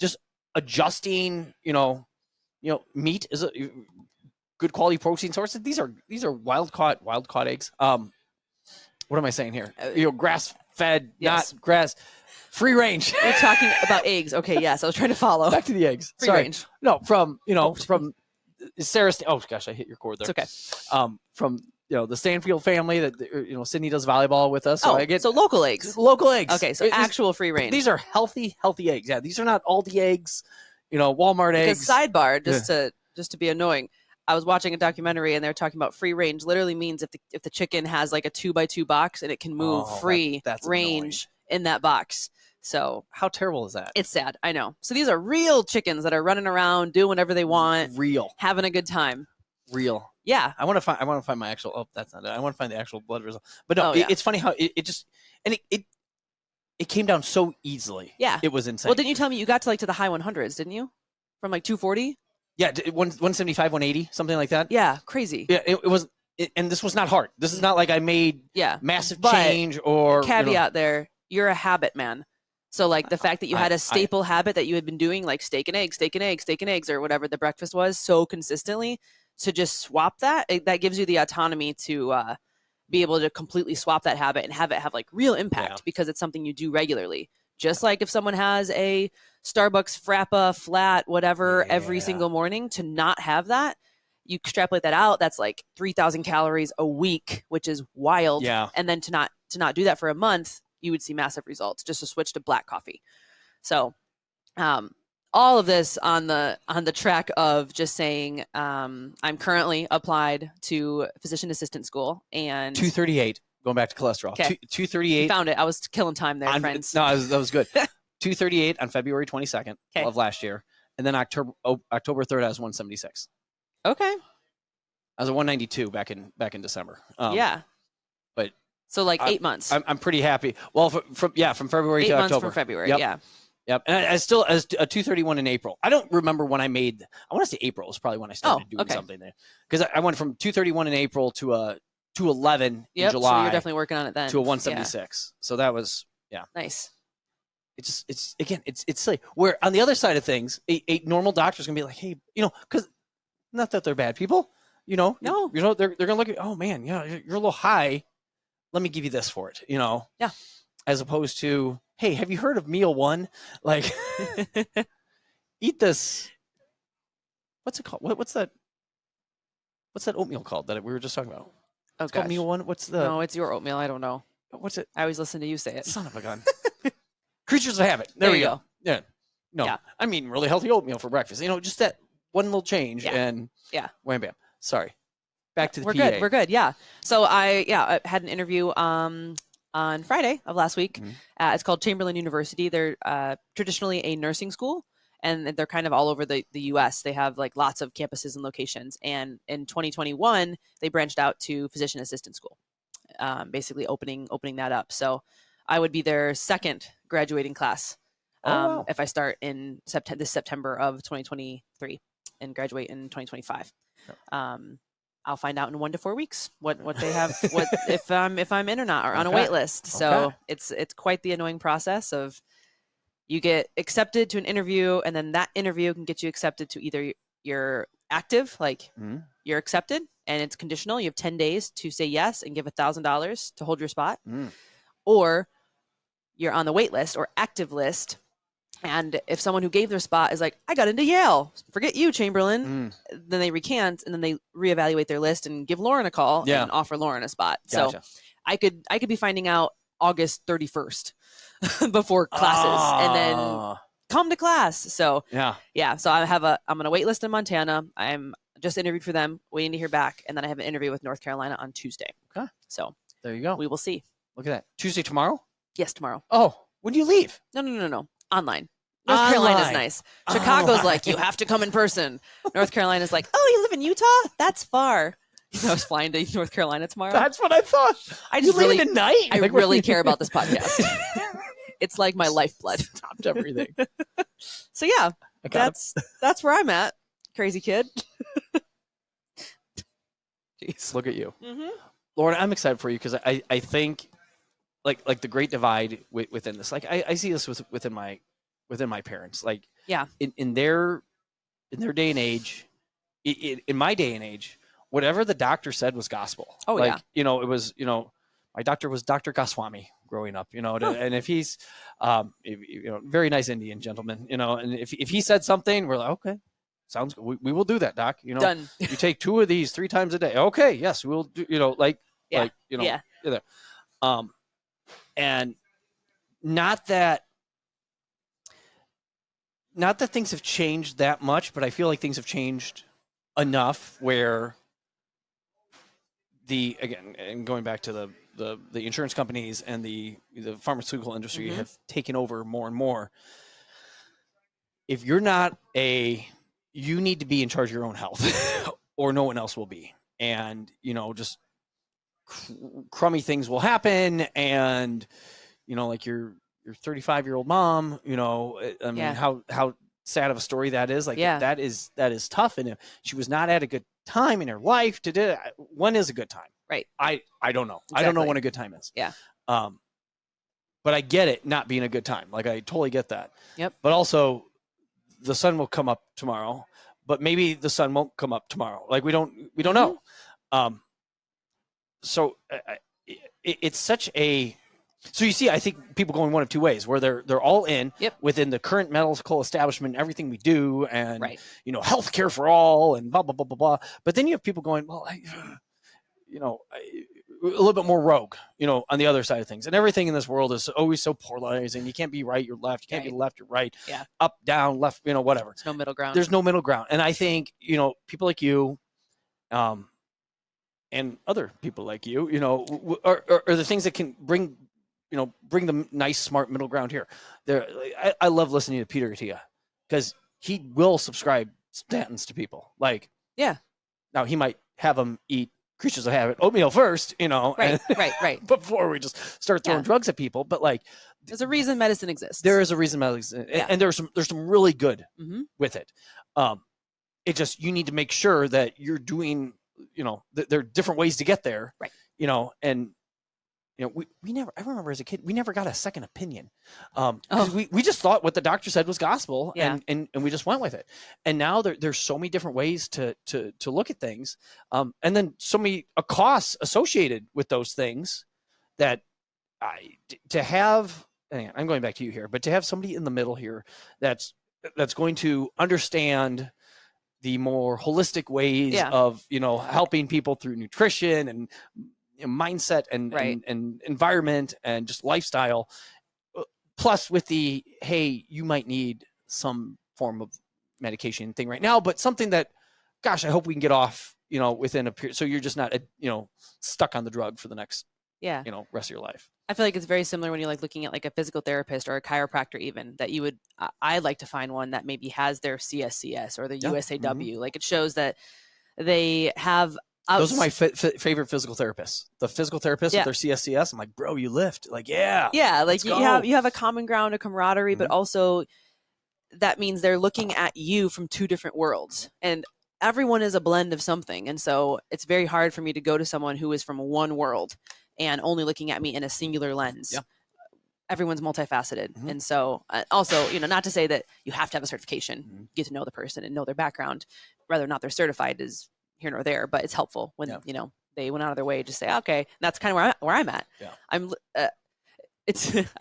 just adjusting, meat is a good quality protein sources. These are wild caught eggs. What am I saying here? Grass fed, not grass, free range. You're talking about eggs. Okay, yes, I was trying to follow. Back to the eggs. Free range. No, from Sarah. Oh gosh, I hit your cord there. It's okay. From the Stanfield family that Sydney does volleyball with us. So I get local eggs. Local eggs. Okay, so actual free range. These are healthy eggs. Yeah, these are not Aldi eggs. Walmart eggs. Because sidebar, just to be annoying. I was watching a documentary and they're talking about free range literally means if the chicken has like a 2x2 box and it can move that's range in that box. So how terrible is that? It's sad. I know. So these are real chickens that are running around doing whatever they want. Real. Having a good time. Real. Yeah. I want to find my actual, that's not it. I want to find the actual blood result. But no, it's funny how it just, and it it came down so easily. Yeah. It was insane. Well, didn't you tell me you got to like to the high 100s, didn't you? From like 240? Yeah, 175, 180, something like that. Yeah, crazy. Yeah, it was, and this was not hard. This is not like I made massive change or caveat there. You're a habit man. So like the fact that you had a staple habit that you had been doing, like steak and eggs, or whatever the breakfast was, so consistently, to just swap that gives you the autonomy to be able to completely swap that habit and have it have like real impact because it's something you do regularly. Just like if someone has a Starbucks frappa flat, whatever, every single morning, to not have that, you extrapolate that out. That's like 3,000 calories a week, which is wild. Yeah. And then to not do that for a month, you would see massive results. Just to switch to black coffee. So, all of this on the track of just saying, I'm currently applied to physician assistant school and 238. Going back to cholesterol. 238. You found it. I was killing time there, friends. No, that was good. 238 on February 22nd of last year. And then October 3rd, I was 176. Okay. I was at 192 back in December. But so like 8 months. I'm pretty happy. Well, from February to 8 months October. from February, Yep. And I still, as a 231 in April. I don't remember when I want to say April is probably when I started doing something there. Because I went from 231 in April to 211 in July. So you're definitely working on it then. To a 176. So that was, nice. It's silly. Where on the other side of things, a normal doctor's going to be like, hey, because not that they're bad people, no, they're going to look at, oh man, you're a little high. Let me give you this for it, Yeah. As opposed to, hey, have you heard of meal one? Like, eat this. What's it called? What's that oatmeal called that we were just talking about? Oh, it's called meal one. No, it's your oatmeal. I don't know. What's it? I always listen to you say it. Son of a gun. Creatures of habit. There we go. Yeah. No, I'm eating really healthy oatmeal for breakfast. Just that one little change and wham bam. Sorry. Back to the PA. We're good. Yeah. So I had an interview on Friday of last week. Mm-hmm. It's called Chamberlain University. They're traditionally a nursing school, and they're kind of all over the U.S. They have like lots of campuses and locations. And in 2021, they branched out to physician assistant school, basically opening that up. So I would be their second graduating class if I start in this September of 2023 and graduate in 2025. I'll find out in 1 to 4 weeks what they have, if I'm in or not, or on a wait list. So it's quite the annoying process of you get accepted to an interview, and then that interview can get you accepted to either you're active, like you're accepted, and it's conditional. You have 10 days to say yes and give $1,000 to hold your spot, or you're on the wait list or active list. And if someone who gave their spot is like, I got into Yale, forget you, Chamberlain, then they recant, and then they reevaluate their list and give Lauren a call and offer Lauren a spot. Gotcha. So I could be finding out August 31st before classes, and then come to class. So So I'm on a wait list in Montana. I'm just interviewed for them, waiting to hear back, and then I have an interview with North Carolina on Tuesday. Okay. So there you go. We will see. Look at that. Tuesday tomorrow? Yes, tomorrow. Oh, when do you leave? No. Online. North Carolina's nice. Chicago's like, you have to come in person. North Carolina's like, oh, you live in Utah? That's far. I was flying to North Carolina tomorrow. That's what I thought. I just really tonight. I really care about this podcast. It's like my lifeblood. Stopped everything. So that's where I'm at. Crazy kid. Jeez, look at you, Lauren. I'm excited for you because I think like the great divide within this. Like I see this within my parents. Like in their day and age, in my day and age, whatever the doctor said was gospel. Oh, it was, my doctor was Dr. Goswami growing up, and if he's, very nice Indian gentleman, and if he said something, we're like, okay, sounds good. We will do that, doc. Done. You take 2 of these 3 times a day. Okay. Yes. We'll do, and not that things have changed that much, but I feel like things have changed enough where and going back to the insurance companies and the pharmaceutical industry have taken over more and more. If you're not you need to be in charge of your own health or no one else will be. And, just crummy things will happen. And, like your your 35-year-old mom, you know, I mean, Yeah. how sad of a story that is. Like Yeah. that is tough. And if she was not at a good time in her life to do it, when is a good time? Right. I don't know. Exactly. I don't know when a good time is. Yeah. But I get it not being a good time. Like I totally get that. Yep. But also the sun will come up tomorrow, but maybe the sun won't come up tomorrow. Like we don't know. So it's such a, so you see, I think people going one of two ways where they're all in within the current medical establishment, everything we do, and you know, healthcare for all, and blah blah blah blah blah. But then you have people going, well, a little bit more rogue, you know, on the other side of things. And everything in this world is always so polarizing. You can't be right, you're left. You can't be left, you're right. Yeah. Up, down, left, you know, whatever. There's no middle ground. There's no middle ground. And I think, you know, people like you, and other people like you know, are the things that can bring the nice, smart middle ground here. I love listening to Peter Attia because he will subscribe statins to people. Like, now he might have them eat creatures of habit oatmeal first, you know, right. before we just start throwing drugs at people. But like, there's a reason medicine exists. There is a reason medicine exists, and there's some really good with it. It just, you need to make sure that you're doing, you know, there are different ways to get there, right? You know, and you know, we never, I remember as a kid, we never got a second opinion. We just thought what the doctor said was gospel, and we just went with it. And now there's so many different ways to look at things. And then so many costs associated with those things that to have, I'm going back to you here, but to have somebody in the middle here that's going to understand the more holistic ways of, you know, helping people through nutrition and mindset and environment and just lifestyle, plus with the, hey, you might need some form of medication thing right now, but something that, gosh, I hope we can get off, you know, within a period, so you're just not, you know, stuck on the drug for the next, you know, rest of your life. I feel like it's very similar when you're like looking at like a physical therapist or a chiropractor, even that you would, I'd like to find one that maybe has their CSCS or the USAW. Like it shows that they have. Those are my favorite physical therapists. The physical therapist with their CSCS. I'm like, bro, you lift. Like, like you have a common ground, a camaraderie, but also that means they're looking at you from two different worlds, and everyone is a blend of something. And so it's very hard for me to go to someone who is from one world and only looking at me in a singular lens. Everyone's multifaceted. And so also, you know, not to say that you have to have a certification, get to know the person and know their background, whether or not they're certified is here nor there, but it's helpful when, you know, they went out of their way to say, okay, and that's kind of where I'm at. I'm, I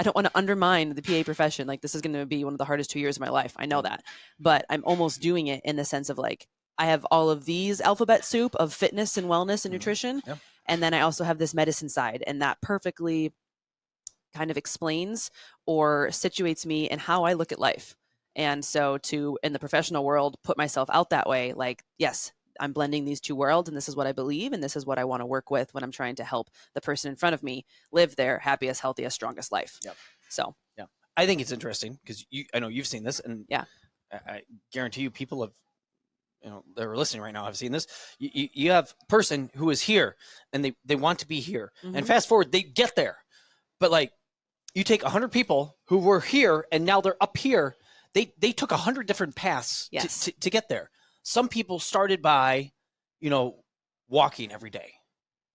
don't want to undermine the PA profession. Like this is going to be one of the hardest 2 years of my life. I know that, but I'm almost doing it in the sense of like, I have all of these alphabet soup of fitness and wellness and nutrition. And then I also have this medicine side, and that perfectly kind of explains or situates me in how I look at life. And so to, in the professional world, put myself out that way, like, yes, I'm blending these two worlds, and this is what I believe, and this is what I want to work with when I'm trying to help the person in front of me live their happiest, healthiest, strongest life. So, I think it's interesting because I know you've seen this, and I guarantee you people have, you know, that are listening right now have seen this. You have a person who is here, and they want to be here, and fast forward, they get there, but like you take 100 people who were here, and now they're up here. They took 100 different paths to get there. Some people started by, you know, walking every day,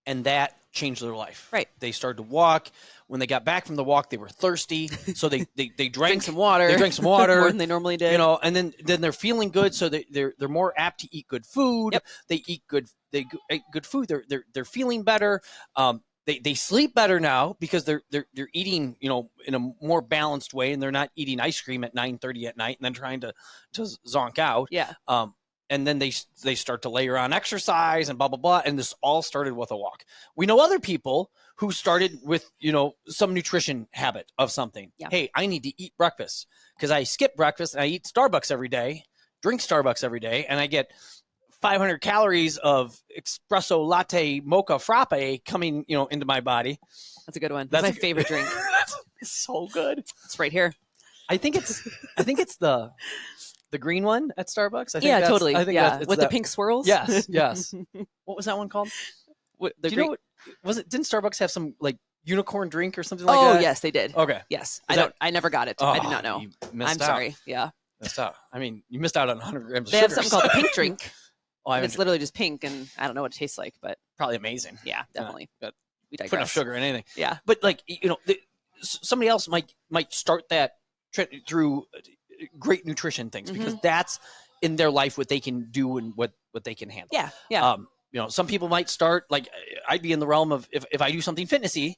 and that changed their life. Right. They started to walk. When they got back from the walk, they were thirsty, so they drank some water. They drank some water more than they normally did. You know, and then they're feeling good, so they're more apt to eat good food. They eat good. They eat good food. They're feeling better. They sleep better now because they're eating, you know, in a more balanced way, and they're not eating ice cream at 9:30 at night and then trying to zonk out. And then they start to layer on exercise and blah, blah, blah. And this all started with a walk. We know other people who started with, you know, some nutrition habit of something. Hey, I need to eat breakfast because I skip breakfast and I eat Starbucks every day, drink Starbucks every day, and I get 500 calories of espresso latte mocha frappe coming, you know, into my body. That's a good one. That's my favorite drink. It's so good. It's right here. I think it's the green one at Starbucks. I think totally. I think with the pink swirls. Yes. What was that one called? Do you know what was it? Didn't Starbucks have some like unicorn drink or something like that? Oh, yes, they did. Okay. Yes. Is I never got it. I did not know. You missed I'm out. sorry. Yeah. Missed out. I mean, you missed out on 100 grams of They sugar. have something called the pink drink. Oh, And it's literally just pink, and I don't know what it tastes like, but probably amazing. yeah, definitely. But We digress. put enough sugar in anything. Yeah. But like, you know, somebody else might start that through great nutrition things because that's in their life what they can do and what they can handle. Yeah. Yeah. You know, some people might start like I'd be in the realm of if I do something fitnessy,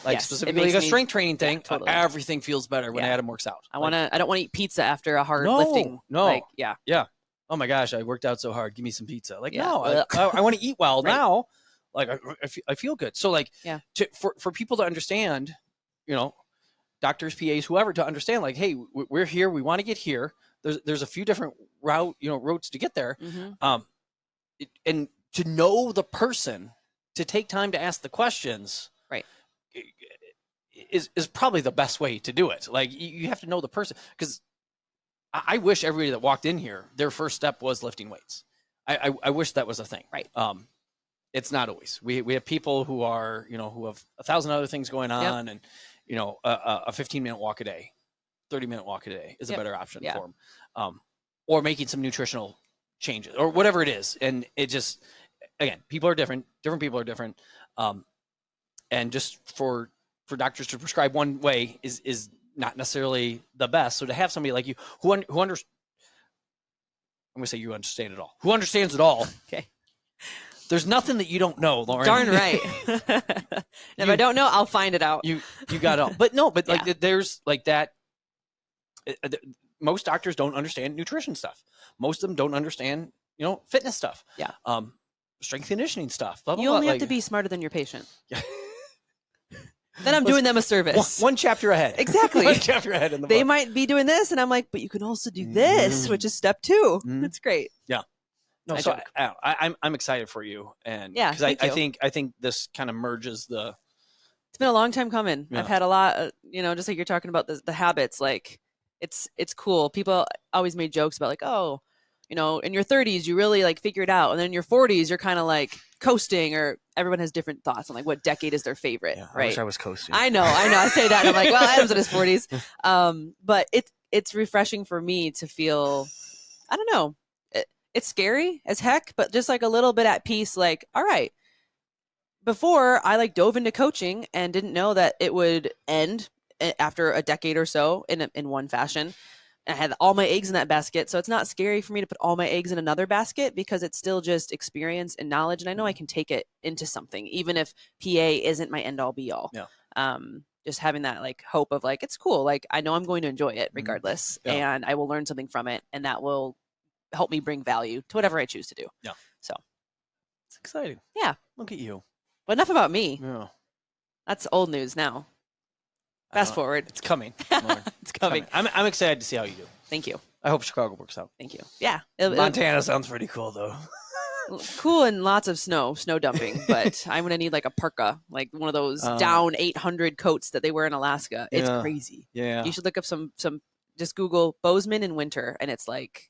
like Yes, specifically like a strength training thing, totally. Everything feels better when Adam works out. I don't want to eat pizza after a hard No, lifting. no. Like, yeah. Yeah. Oh my gosh, I worked out so hard. Give me some pizza. Like, Yeah. no, I want to eat well Right. now. Like I feel good. So like, Yeah. For people to understand, you know, doctors, PAs, whoever, to understand, like, hey, we're here. We want to get here. There's a few different routes to get there. And to know the person, to take time to ask the questions, right, is probably the best way to do it. Like you have to know the person, because I wish everybody that walked in here, their first step was lifting weights. I wish that was a thing. Right. It's not always. We have people who are, you know, who have 1,000 other things going on, and you know, a 15-minute walk a day, 30-minute walk a day is a better option for them, or making some nutritional changes or whatever it is. And it just, again, people are different. Different people are different, and just for doctors to prescribe one way is not necessarily the best. So to have somebody like you who understands, I'm going to say you understand it all, who understands it all. Okay. There's nothing that you don't know, Lauren. Darn right. If I don't know, I'll find it out. You got it all. But no, but like there's like that. Most doctors don't understand nutrition stuff. Most of them don't understand, you know, fitness stuff. Yeah. Strength conditioning stuff. Blah, blah, You only blah. have to be smarter than your patient. Yeah. Then I'm doing them a service. One chapter ahead. Exactly. One chapter ahead in the They book. might be doing this, and I'm like, but you can also do this, which is step 2. That's great. Yeah. No, so I'm excited for you, and because I think this kind of merges the. It's been a long time coming. Yeah. I've had a lot, you know, just like you're talking about the habits. Like, it's cool. People always made jokes about like, oh, you know, in your 30s you really like figure it out, and then in your 40s you're kind of like coasting. Or everyone has different thoughts on like what decade is their favorite. Yeah, right? I wish I was coasting. I know. I say that, and I'm like, well, Adam's in his 40s. But it's refreshing for me to feel. I don't know. It's scary as heck, but just like a little bit at peace. Like, all right. Before I like dove into coaching and didn't know that it would end after a decade or so in one fashion. And I had all my eggs in that basket. So it's not scary for me to put all my eggs in another basket, because it's still just experience and knowledge. And I know I can take it into something, even if PA isn't my end all be all. Yeah. Just having that like hope of like, it's cool. Like, I know I'm going to enjoy it regardless, and I will learn something from it, and that will help me bring value to whatever I choose to do. Yeah. So it's exciting. Yeah. Look at you. But enough about me. Yeah. That's old news now. Fast forward. It's coming. It's coming. I'm excited to see how you do. Thank you. I hope Chicago works out. Thank you. Yeah. Montana sounds pretty cool though. Cool, and lots of snow dumping, but I'm going to need like a parka, like one of those down 800 coats that they wear in Alaska. It's crazy. Yeah. You should look up some, just Google Bozeman in winter, and it's like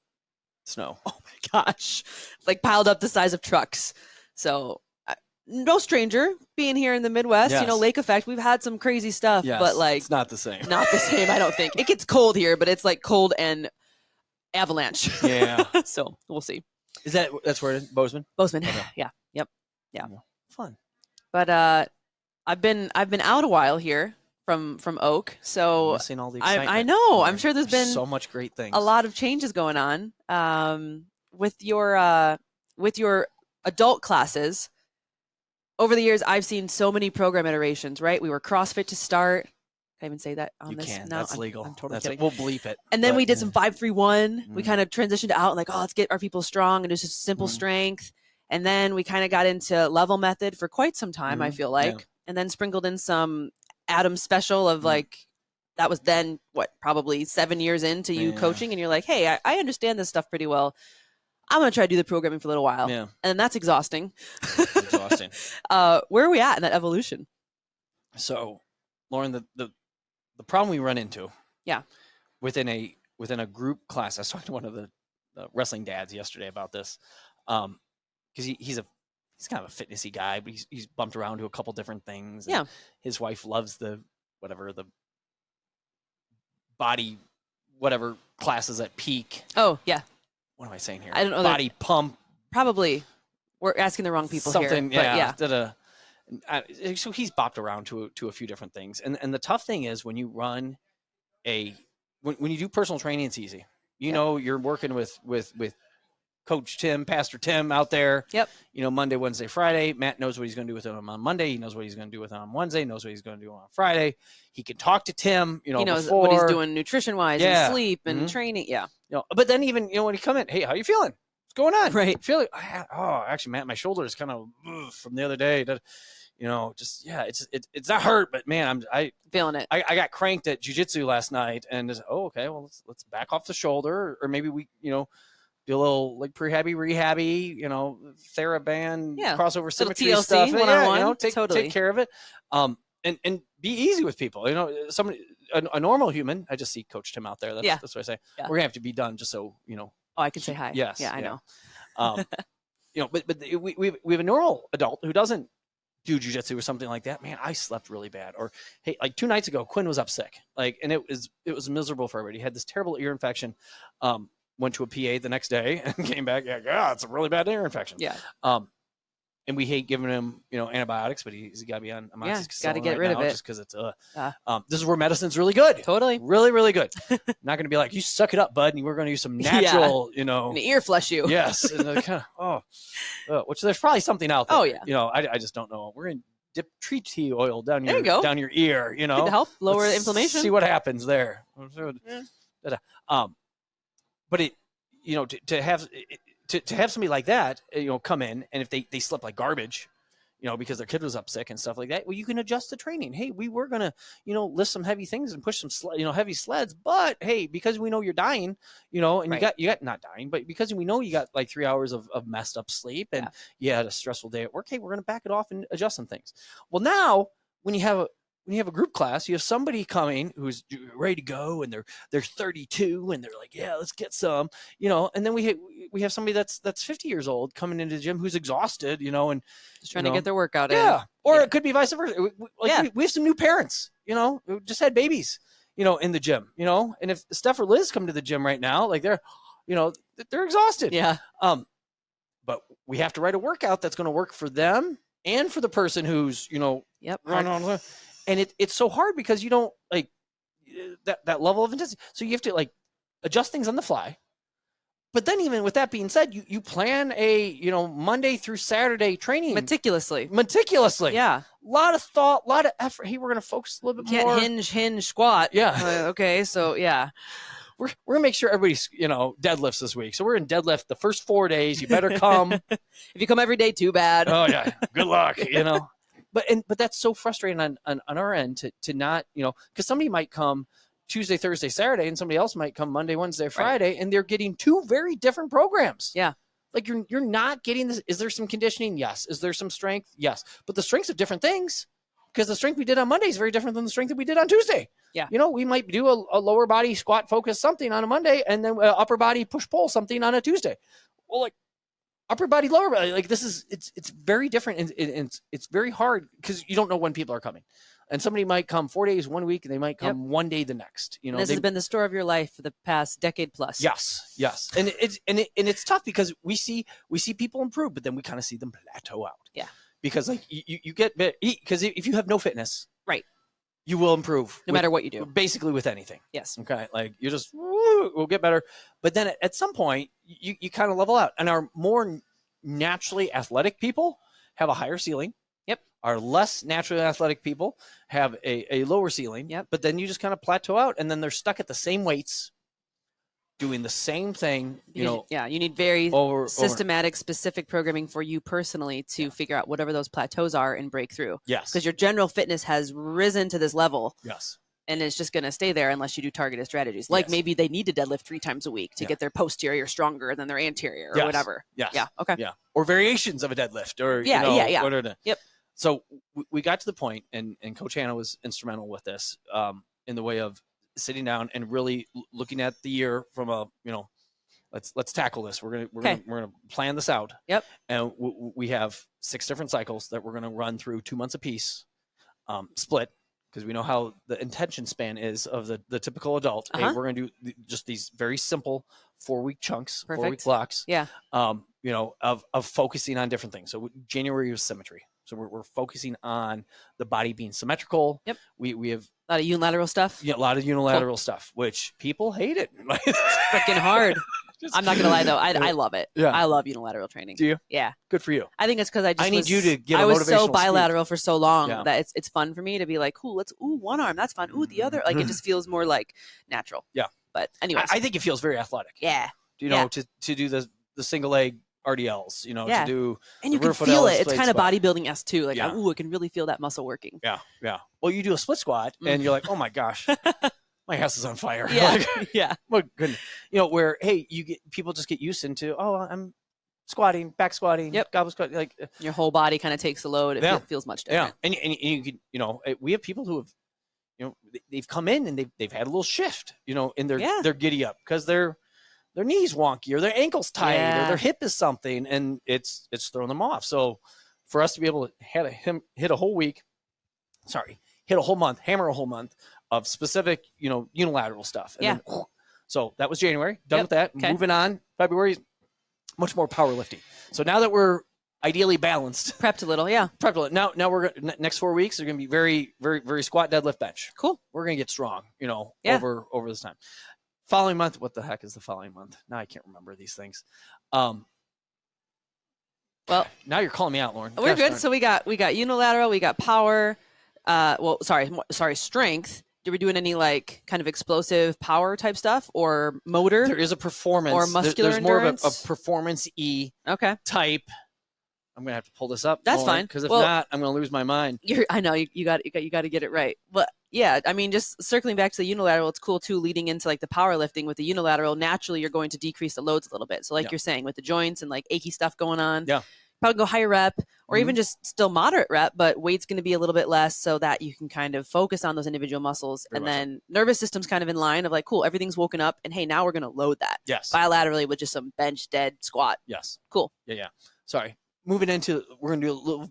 snow. Oh my gosh. Like piled up the size of trucks. So no stranger being here in the Midwest, you know, lake effect. We've had some crazy stuff, but like it's not the same. Not the same, I don't think. It gets cold here, but it's like cold and avalanche. Yeah. So we'll see. That's where it is? Bozeman? Bozeman. Okay. Yeah. Yep. Yeah. Fun. But I've been out a while here from Oak, so missing all the excitement. I know. I'm sure there's been so much great things. A lot of changes going on with your adult classes. Over the years, I've seen so many program iterations. Right, we were CrossFit to start. Can I even say that on you this? Can. No, that's legal. I'm totally kidding. We'll bleep it. And then we did some 5-3-1. We kind of transitioned out like, oh, let's get our people strong and do just simple strength. And then we kind of got into level method for quite some time, I feel like. And then sprinkled in some Adam special of like, that was then probably 7 years into you coaching, and you're like, hey, I understand this stuff pretty well. I'm going to try to do the programming for a little while. Yeah. And that's exhausting. It's exhausting. Where are we at in that evolution? So, Lauren, the problem we run into within a group class, I was talking to one of the wrestling dads yesterday about this, because he's he's kind of a fitnessy guy, but he's bumped around to a couple different things. Yeah. His wife loves the body, whatever classes at Peak. Oh, yeah. What am I saying here? I don't know. Body pump. Probably. We're asking the wrong people Something, here. yeah. But So he's bopped around to a few different things. And the tough thing is when you run when you do personal training, it's easy. You know, you're working with Coach Tim, Pastor Tim out there. Yep. You know, Monday, Wednesday, Friday. Matt knows what he's going to do with him on Monday. He knows what he's going to do with him on Wednesday. He knows what he's going to do on Friday. He can talk to Tim, you know, he knows before, what he's doing nutrition-wise and sleep and training. Yeah. You know, but then even, you know, when he come in, hey, how you feeling? What's going on? Right. Feeling? Actually, Matt, my shoulder is kind of from the other day. You know, just it's not hurt, but man, I feeling it. I got cranked at jiu-jitsu last night, and okay, well let's back off the shoulder, or maybe we, you know, do a little like rehabby, you know, TheraBand, crossover symmetry TLC, stuff. one-on-one. You know, take care of it. And be easy with people. You know, a normal human. I just see Coach Tim out there. That's what I say. Yeah. We're gonna have to be done just so, you know. Oh, I can say hi. Yes. Yeah, I know. You know, but we have a normal adult who doesn't do jiu-jitsu or something like that. Man, I slept really bad. Or hey, like 2 nights ago, Quinn was up sick. Like, and it was miserable for everybody. He had this terrible ear infection. Went to a PA the next day and came back. Yeah, it's a really bad ear infection. Yeah. And we hate giving him, you know, antibiotics, but he's got to be on amoxicillin. Got to get rid of it just because it's this is where medicine's really good. Totally. Really, really good. Not going to be like, you suck it up, bud, and we're going to use some natural, you know. An ear flush you. Yes. And which there's probably something out there. Oh, yeah. You know, I just don't know. We're going to dip tree tea oil down your ear, you know. Could help lower the inflammation. See what happens there. But it, you know, to have somebody like that, you know, come in, and if they slept like garbage, you know, because their kid was up sick and stuff like that, well, you can adjust the training. Hey, we were gonna, you know, lift some heavy things and push some heavy sleds, but hey, because we know you're dying, you know, and you got not dying, but because we know you got like 3 hours of messed up sleep and you had a stressful day at work, hey, we're gonna back it off and adjust some things. Well, now when you have a group class, you have somebody coming who's ready to go, and they're 32, and they're like, yeah, let's get some, you know. And then we have somebody that's 50 years old coming into the gym who's exhausted, you know, and just trying to get their workout in. Yeah, or it could be vice versa. We have some new parents, you know, who just had babies, you know, in the gym, you know. And if Steph or Liz come to the gym right now, like they're exhausted. Yeah. But we have to write a workout that's going to work for them and for the person who's, you know, and it's so hard because you don't like that level of intensity. So you have to like adjust things on the fly. But then even with that being said, you plan a, you know, Monday through Saturday training. Meticulously. Yeah. A lot of thought, a lot of effort. Hey, we're going to focus a little bit more. Hinge, squat. Yeah. Okay. So yeah. We're going to make sure everybody's, you know, deadlifts this week. So we're in deadlift the first 4 days. You better come. If you come every day, too bad. Oh yeah. Good luck, you know. But that's so frustrating on our end to not, you know, because somebody might come Tuesday, Thursday, Saturday, and somebody else might come Monday, Wednesday, Friday, and they're getting 2 very different programs. Yeah. Like you're not getting this. Is there some conditioning? Yes. Is there some strength? Yes. But the strengths of different things, because the strength we did on Monday is very different than the strength that we did on Tuesday. Yeah. You know, we might do a lower body squat focus something on a Monday, and then upper body push pull something on a Tuesday. Well, like, upper body, lower body, like this is, it's very different, and it's very hard because you don't know when people are coming, and somebody might come 4 days 1 week, and they might come 1 day the next. You know, this has been the story of your life for the past decade plus. Yes, and it's tough because we see people improve, but then we kind of see them plateau out. Yeah, because like you get, because if you have no fitness, right, you will improve no matter what you do, basically with anything. Yes. Okay, like you just will get better, but then at some point you kind of level out, and our more naturally athletic people have a higher ceiling. Yep. Our less naturally athletic people have a lower ceiling. Yep. But then you just kind of plateau out, and then they're stuck at the same weights, doing the same thing. You need very systematic, specific programming for you personally to figure out whatever those plateaus are and break through. Yes. Because your general fitness has risen to this level. Yes. And it's just going to stay there unless you do targeted strategies. Like maybe they need to deadlift 3 times a week to get their posterior stronger than their anterior or whatever. Yes. Yeah. Okay. Yeah. Or variations of a deadlift, or Yep. So we got to the point, and Coach Hannah was instrumental with this, in the way of sitting down and really looking at the year from a, you know, let's tackle this. We're Okay. gonna plan this out. Yep. And we have 6 different cycles that we're gonna run through 2 months apiece, split, because we know how the attention span is of the typical adult. Hey, we're gonna do just these very simple 4-week chunks, Perfect. 4-week blocks. Yeah. You know, of focusing on different things. So January was symmetry. So we're focusing on the body being symmetrical. Yep. We have A lot of unilateral stuff. a lot of unilateral stuff, which people hate it. Freaking hard. I'm not gonna lie though, I love it. Yeah. I love unilateral training. Do you? Yeah. Good for you. I think it's because I need you to give. I a was so motivational bilateral for so long Yeah. that it's fun for me to be like, cool, one arm, that's fun. Ooh, the other, like it just feels more like natural. Yeah. But anyways, I think it feels very athletic. yeah. You know, to do the single leg RDLs. You know, Yeah. to do. And you the can rear foot feel L's it. It's split kind of squat. bodybuilding-esque too. Like, Yeah. ooh, I can really feel that muscle working. Yeah. Yeah. Well, you do a split squat, and you're like, oh my gosh, my ass is on fire. Yeah. Like, Yeah. my goodness. You know, where hey, people just get used into. Oh, I'm squatting, back squatting, Yep. goblet squat, like Your whole body kind of takes the load. It feels much yeah. different. And you can, you know, we have people who have, you know, they've come in and they've had a little shift, you know, in their giddy up because their knees wonky or their ankles tight or their hip is something, and it's throwing them off. So for us to be able to hit a whole week, hit a whole month, hammer a whole month of specific, you know, unilateral stuff. And then, so that was January. Done with that. Okay. Moving on. February, much more powerlifting. So now that we're ideally balanced, Prepped a little, yeah. now we're next 4 weeks are going to be very, very, very squat, deadlift, bench. Cool. We're going to get strong, you know, Yeah. over this time. Following month, what the heck is the following month? Now I can't remember these things. Well, now you're calling me out, Lauren. we're good. So we got unilateral, we got power. Strength. Are we doing any like kind of explosive power type stuff or motor? There is a performance or muscular There's more of endurance? a performance Okay. type. I'm gonna have to pull this up. That's fine. Because if not, I'm gonna lose my mind. I know you got to get it right. But yeah, I mean, just circling back to the unilateral, it's cool too. Leading into like the powerlifting with the unilateral, naturally you're going to decrease the loads a little bit. So like you're saying with the joints and like achy stuff going on, probably go higher rep or even just still moderate rep, but weight's going to be a little bit less so that you can kind of focus on those individual muscles. Very and much then nervous system's kind of in line of like, cool, everything's woken up, and hey, now we're going to load that bilaterally with just some bench, dead, squat. Yes. Cool. Yeah. Sorry. Moving into, we're gonna do a little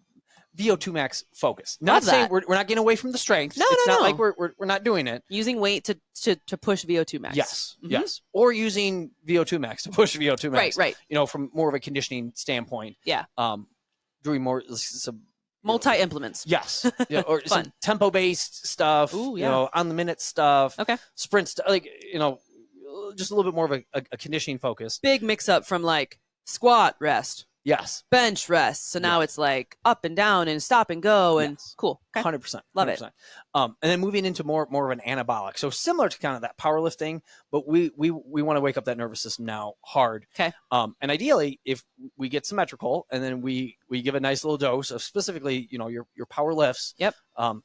VO2 max focus. Not saying we're not getting away from the strength. It's not like we're not doing it. Using weight to push VO2 max. Yes. Yes. Or using VO2 max to push VO2 max. Right. You know, from more of a conditioning standpoint. Yeah. Doing more some multi implements. Yes. Yeah. Or some tempo based stuff. Ooh, you know, on the minute stuff. Okay. Sprint stuff. Like, you know, just a little bit more of a conditioning focus. Big mix up from like squat rest. Yes. Bench rest. So now it's like up and down and stop and go and cool. Okay. 100%. Love it. And then moving into more of an anabolic. So similar to kind of that powerlifting, but we want to wake up that nervous system now hard. Okay. And ideally, if we get symmetrical and then we give a nice little dose of specifically, you know, your power lifts. Yep.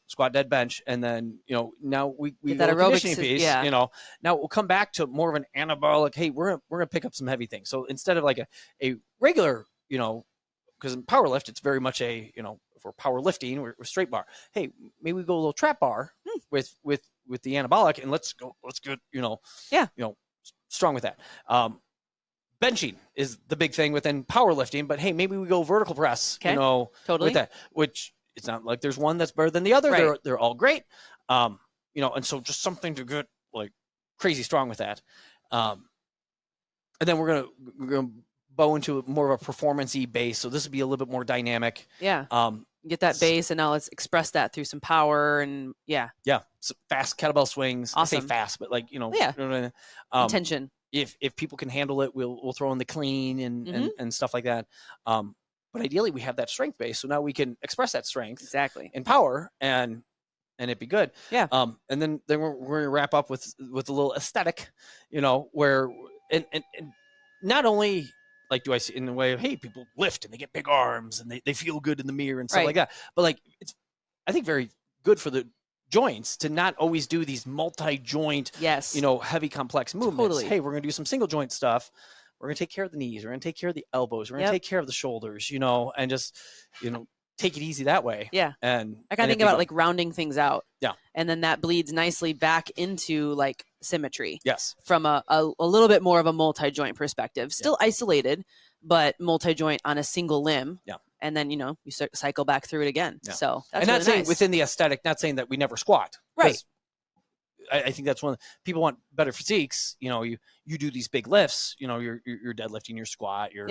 Squat, dead, bench, and then, you know, now we get go that aerobic aerobic piece. yeah. You know, now we'll come back to more of an anabolic. Hey, we're gonna pick up some heavy things. So instead of like a regular, you know, because in powerlift, it's very much a, you know, if we're powerlifting, we're straight bar. Hey, maybe we go a little trap bar with the anabolic, and let's get, you know, strong with that. Benching is the big thing within powerlifting, but hey, maybe we go vertical press, you know, with that, which it's not like there's one that's better than the other. Right. They're all great. You know, and so just something to get like crazy strong with that. And then we're gonna bow into more of a performance-y base. So this would be a little bit more dynamic. Yeah. Get that base, and now let's express that through some power and So fast kettlebell swings. Awesome. I say fast, but like, you know, intention. If people can handle it, we'll throw in the clean and stuff like that. But ideally we have that strength base. So now we can express that strength Exactly. in power and it'd be good. Yeah. And then we're going to wrap up with a little aesthetic, you know, where, and not only like, do I see in the way of, hey, people lift and they get big arms and they feel good in the mirror and stuff like that. But like, it's, I think, very good for the joints to not always do these multi-joint, you know, heavy complex movements. Totally. Hey, we're going to do some single joint stuff. We're going to take care of the knees. We're going to take care of the elbows. We're going to take care of the shoulders, you know, and just, you know, take it easy that way. Yeah. And I kind of think about like rounding things out. Yeah. And then that bleeds nicely back into like symmetry. Yes. From a little bit more of a multi-joint perspective, still isolated, but multi-joint on a single limb. Yeah. And then, you cycle back through it again. Yeah. So that's and really not saying nice. within the aesthetic, not saying that we never squat. Right. I think that's one. People want better physiques. You do these big lifts. You're deadlifting, your squat, your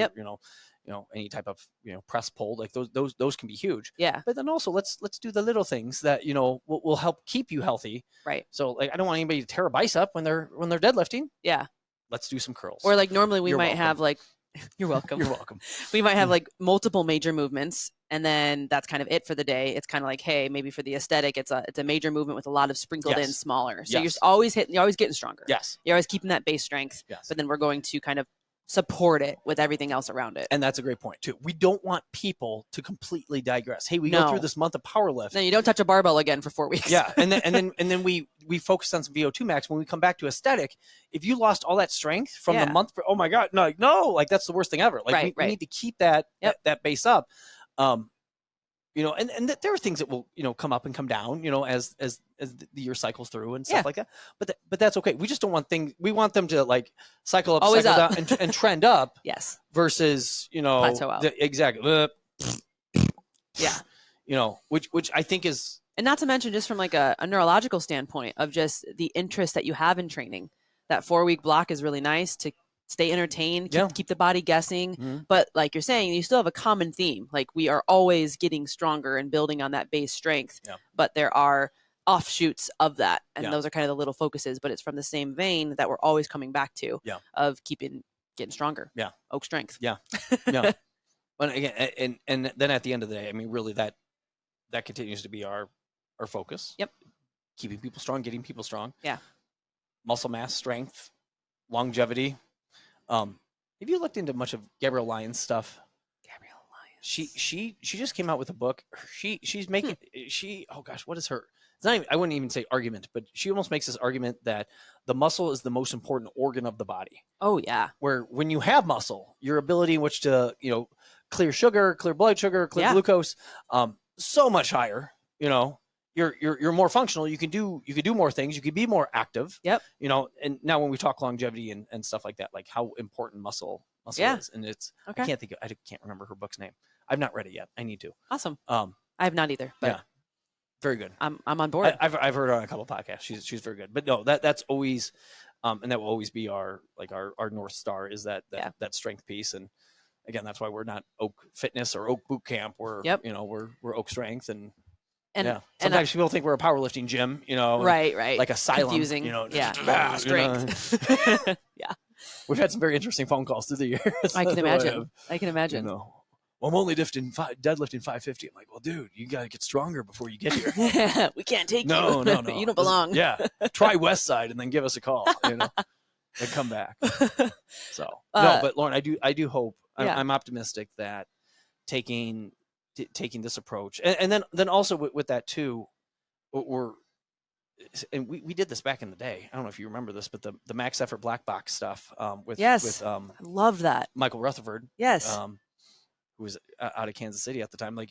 any type of press pull, like those can be huge. Yeah. But then also let's do the little things that will help keep you healthy. Right. So like I don't want anybody to tear a bicep when they're deadlifting. Yeah. Let's do some curls. Or like normally we You're might welcome. have like you're welcome. You're welcome. We might have like multiple major movements, and then that's kind of it for the day. It's kind of like, hey, maybe for the aesthetic, it's a major movement with a lot of sprinkled in smaller. So you're always getting stronger. Yes. You're always keeping that base strength. Yes. But then we're going to kind of support it with everything else around it. And that's a great point too. We don't want people to completely digress. Hey, we go through this month of power lift. Then you don't touch a barbell again for 4 weeks. Yeah. And then we focus on some VO2 max. When we come back to aesthetic, if you lost all that strength from the month, oh my God, no, like that's the worst thing ever. Like we need to keep that base up. And there are things that will, come up and come down, as the year cycles through and stuff like that. But that's okay. We just don't want things. We want them to like cycle up, always cycle up. down, and trend up. Yes. Versus, plateau out. Exactly. Yeah. Which I think is, and not to mention just from like a neurological standpoint of just the interest that you have in training. That 4-week block is really nice to stay entertained, keep the body guessing. Mm-hmm. But like you're saying, you still have a common theme. Like we are always getting stronger and building on that base strength. Yeah. But there are offshoots of that. And those are kind of the little focuses. But it's from the same vein that we're always coming back to of getting stronger. Yeah. Oak strength. Yeah. Yeah. But again, and then at the end of the day, I mean, really that continues to be our focus. Yep. Keeping people strong, getting people strong. Yeah. Muscle mass, strength, longevity. Have you looked into much of Gabrielle Lyons stuff? Gabrielle Lyons. She just came out with a book. She's making oh gosh, what is her? It's not even, I wouldn't even say argument, but she almost makes this argument that the muscle is the most important organ of the body. Oh yeah. Where when you have muscle, your ability in which to clear sugar, clear blood sugar, clear glucose, so much higher. You're more functional. You can do more things. You can be more active. Yep. And now when we talk longevity and stuff like that, like how important muscle is, and it's okay. I can't remember her book's name. I've not read it yet. I need to. Awesome. I have not either. But very good. I'm on board. I've heard her on a couple of podcasts. She's very good. But no, that's always, and that will always be our North Star is that strength piece. And again, that's why we're not Oak Fitness or Oak Boot Camp. We're we're Oak Strength and. Sometimes people think we're a powerlifting gym, right, like asylum, confusing, strength. Yeah, we've had some very interesting phone calls through the years. I can imagine. Well, I'm only deadlifting 550. I'm like, well, dude, you got to get stronger before you get here. We can't take you. No. You don't belong. Try West Side and then give us a call. And come back. So no, but Lauren, I do hope. I'm optimistic that taking this approach and then also with that too, we did this back in the day. I don't know if you remember this, but the max effort black box stuff with I love that Michael Rutherford, who was out of Kansas City at the time. Like,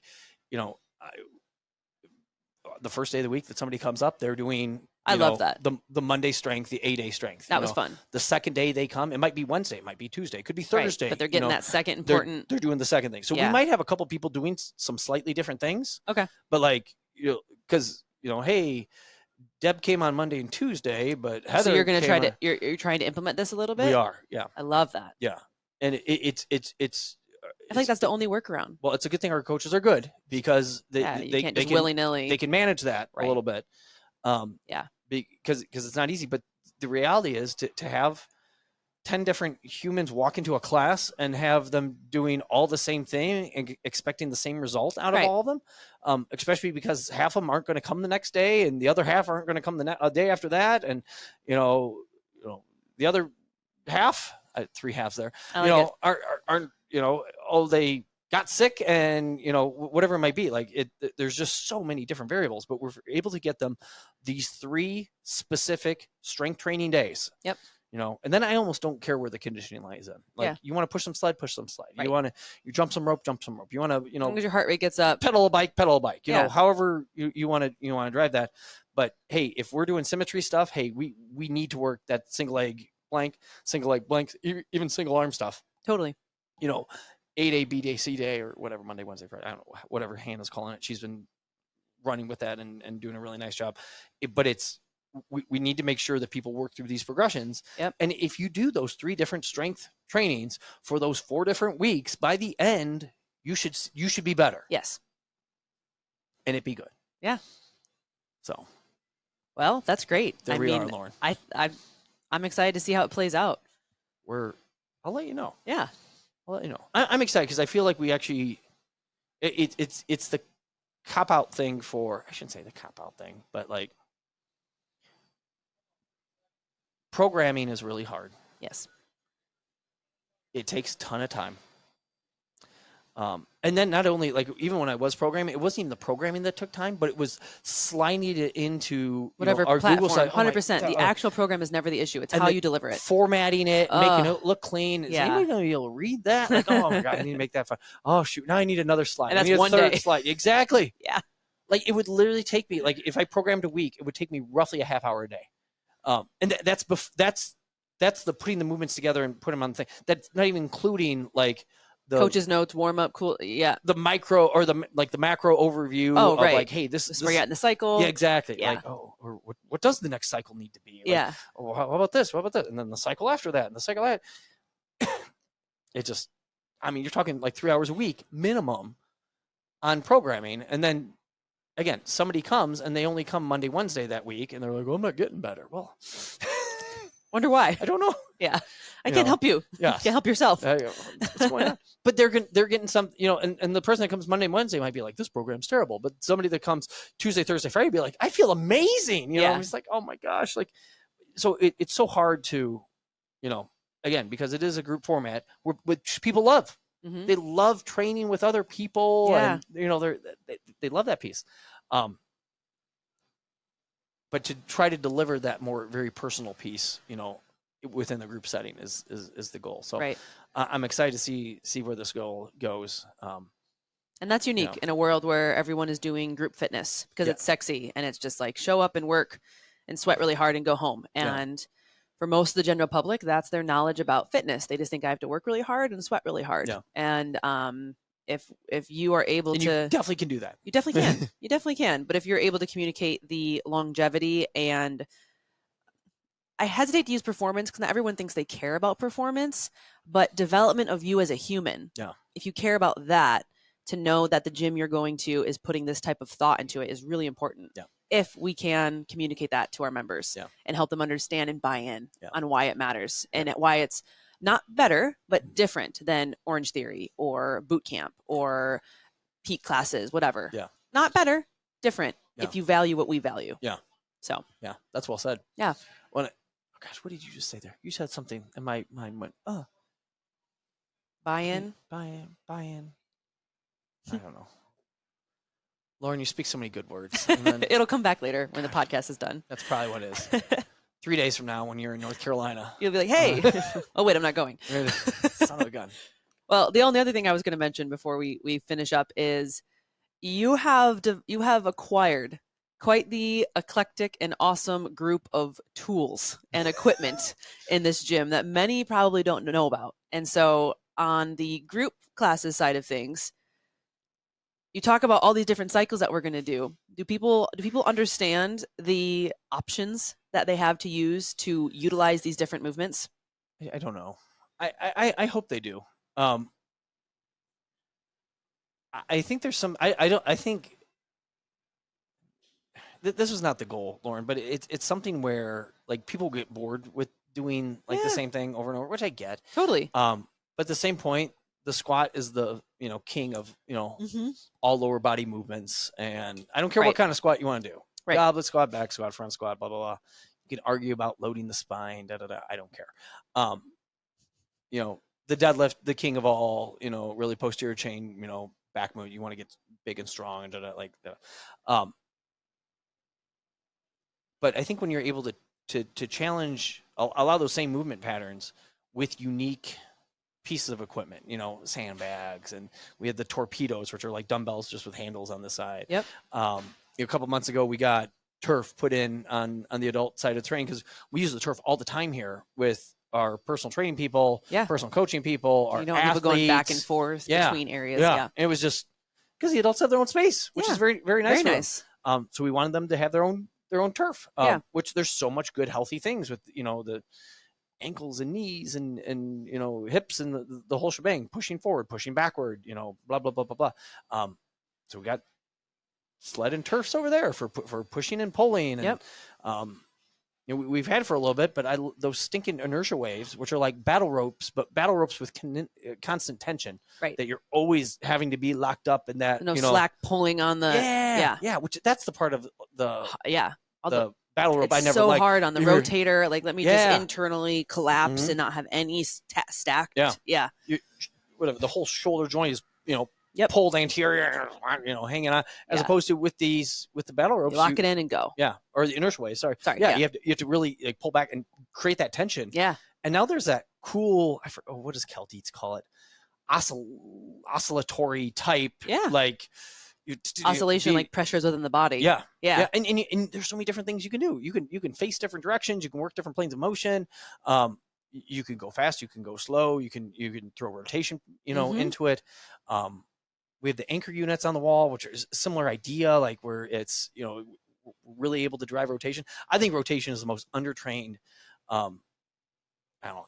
the first day of the week that somebody comes up, they're doing I love that. The Monday strength, the 8-day strength. That was fun. The second day they come, it might be Wednesday, it might be Tuesday, it could be Thursday. Right, but they're getting that second important. They're doing the second thing. So we might have a couple people doing some slightly different things. Okay. But like, because hey, Deb came on Monday and Tuesday, but Heather. So you're going to try to you're trying to implement this a little bit. We are, yeah. I love that. Yeah, and it's. I think that's the only workaround. Well, it's a good thing our coaches are good because they can't just willy-nilly. They can manage that a little bit. Because it's not easy, but the reality is to have 10 different humans walk into a class and have them doing all the same thing and expecting the same result out of all of them, especially because half of them aren't going to come the next day and the other half aren't going to come the day after that, and the other half, 3 halves there, aren't they got sick and whatever it might be. Like there's just so many different variables, but we're able to get them these 3 specific strength training days. Yep. and then I almost don't care where the conditioning lies in. Like, you want to push some sled. Right. You jump some rope. You want to, As long as your heart rate gets up, pedal a bike, you know, however you want to drive that. But hey, if we're doing symmetry stuff, hey, we need to work that single leg blank, even single arm stuff. Totally. 8 day, B day, C day, or whatever, Monday, Wednesday, Friday. I don't know, whatever Hannah's calling it. She's been running with that and doing a really nice job. We need to make sure that people work through these progressions. Yep. And if you do those 3 different strength trainings for those 4 different weeks, by the end, you should be better. Yes. And it be good. Yeah. So. Well, that's great. There we are, Lauren. I'm excited to see how it plays out. I'll let you know. Yeah. I'll let you know. I'm excited because I feel like we actually, it's the cop-out thing for, I shouldn't say the cop-out thing, but like, programming is really hard. Yes. It takes a ton of time. And then not only, like, even when I was programming, it wasn't even the programming that took time, but it was sliding it into whatever our platform. Google site. 100%. The actual program is never the issue. It's how you deliver it. Formatting it, making it look clean. Is anybody going to be able to read that? Like, oh my God, I need to make that fun. Oh shoot, now I need another slide. And that's I need one a third day. slide. Exactly. Yeah. Like, it would literally take me, like, if I programmed a week, it would take me roughly a half hour a day. And that's the putting the movements together and put them on the thing. That's not even including like the coach's notes, warm up, cool. Yeah. The micro or the macro overview of right. like, hey, this where you're at in the cycle. Yeah, exactly. Yeah. Like, or what does the next cycle need to be? Like, yeah. Oh, how about this? What about that? And then the cycle after that, and the cycle that. It just, I mean, you're talking like 3 hours a week minimum on programming, and then again, somebody comes and they only come Monday, Wednesday that week, and they're like, "Well, I'm not getting better." Well, wonder why. I don't know. Yeah, I can't help you. Yeah, you can't help yourself. What's going on? But they're getting some, and the person that comes Monday, Wednesday might be like, "This program's terrible," but somebody that comes Tuesday, Thursday, Friday be like, "I feel amazing." You know, it's like, "Oh my gosh!" Like, so it's so hard to, again, because it is a group format, which people love. Mm-hmm. They love training with other people, and they love that piece. But to try to deliver that very personal piece, within the group setting is the goal. So right. I'm excited to see where this goes. And that's unique in a world where everyone is doing group fitness because it's sexy and it's just like show up and work and sweat really hard and go home. And for most of the general public, that's their knowledge about fitness. They just think I have to work really hard and sweat really hard. Yeah. And if you are able to, you definitely can do that. You definitely can. You definitely can. But if you're able to communicate the longevity, and I hesitate to use performance because not everyone thinks they care about performance, but development of you as a human. Yeah. If you care about that, to know that the gym you're going to is putting this type of thought into it is really important. Yeah. If we can communicate that to our members and help them understand and buy in on why it matters and why it's not better, but different than Orange Theory or boot camp or peak classes, whatever. Yeah. Not better, different if you value what we value. Yeah. So. Yeah, that's well said. Yeah. Well, gosh, what did you just say there? You said something and my mind went, Buy in. I don't know. Lauren, you speak so many good words. And then, it'll come back later when the podcast is done. That's probably what it is. 3 days from now when you're in North Carolina. You'll be like, hey. Oh, wait, I'm not going. Son of a gun. Well, the only other thing I was going to mention before we finish up is you have acquired quite the eclectic and awesome group of tools and equipment in this gym that many probably don't know about. And so on the group classes side of things, you talk about all these different cycles that we're going to do. Do people understand the options that they have to use to utilize these different movements? I don't know. I hope they do. I think there's some. I think this was not the goal, Lauren, but it's something where like people get bored with doing like the same thing over and over, which I get totally. But at the same point, the squat is the king of all lower body movements, and I don't care what kind of squat you want to do. Right. Goblet squat, back squat, front squat, blah blah blah. You can argue about loading the spine, da da da. I don't care. The deadlift, the king of all, really posterior chain, back move. You want to get big and strong and da da like that. But I think when you're able to challenge a lot of those same movement patterns with unique pieces of equipment, you know, sandbags, and we had the torpedoes, which are like dumbbells just with handles on the side. Yep. A couple months ago, we got turf put in on the adult side of training, because we use the turf all the time here with our personal training people, personal coaching people, our athletes. People going back and forth between areas. Yeah. And it was just because the adults have their own space, which is very, very nice. Very nice. So we wanted them to have their own turf, which there's so much good, healthy things with, you know, the ankles and knees and you know, hips and the whole shebang, pushing forward, pushing backward, you know, blah, blah, blah, blah, blah. So we got sled and turfs over there for pushing and pulling. And, you know, we've had it for a little bit, but those stinking inertia waves, which are like battle ropes, but battle ropes with constant tension, that you're always having to be locked up in that, you know, slack pulling on the, which that's the part of the battle rope it's I never so liked. hard on the rotator. Like, let me just internally collapse and not have any stacked. Whatever, the whole shoulder joint is, you know, pulled anterior, you know, hanging on, as opposed to with the battle ropes, you lock it in and go. Or the inertia wave. Sorry. You have to really like pull back and create that tension. And now there's that cool, what does Cal Dietz call it? Oscillatory type. Like oscillation, like pressures within the body. And there's so many different things you can do. You can face different directions. You can work different planes of motion. You can go fast. You can go slow. You can throw rotation, you know, into it. We have the anchor units on the wall, which is a similar idea, like where it's, you know, really able to drive rotation. I think rotation is the most undertrained,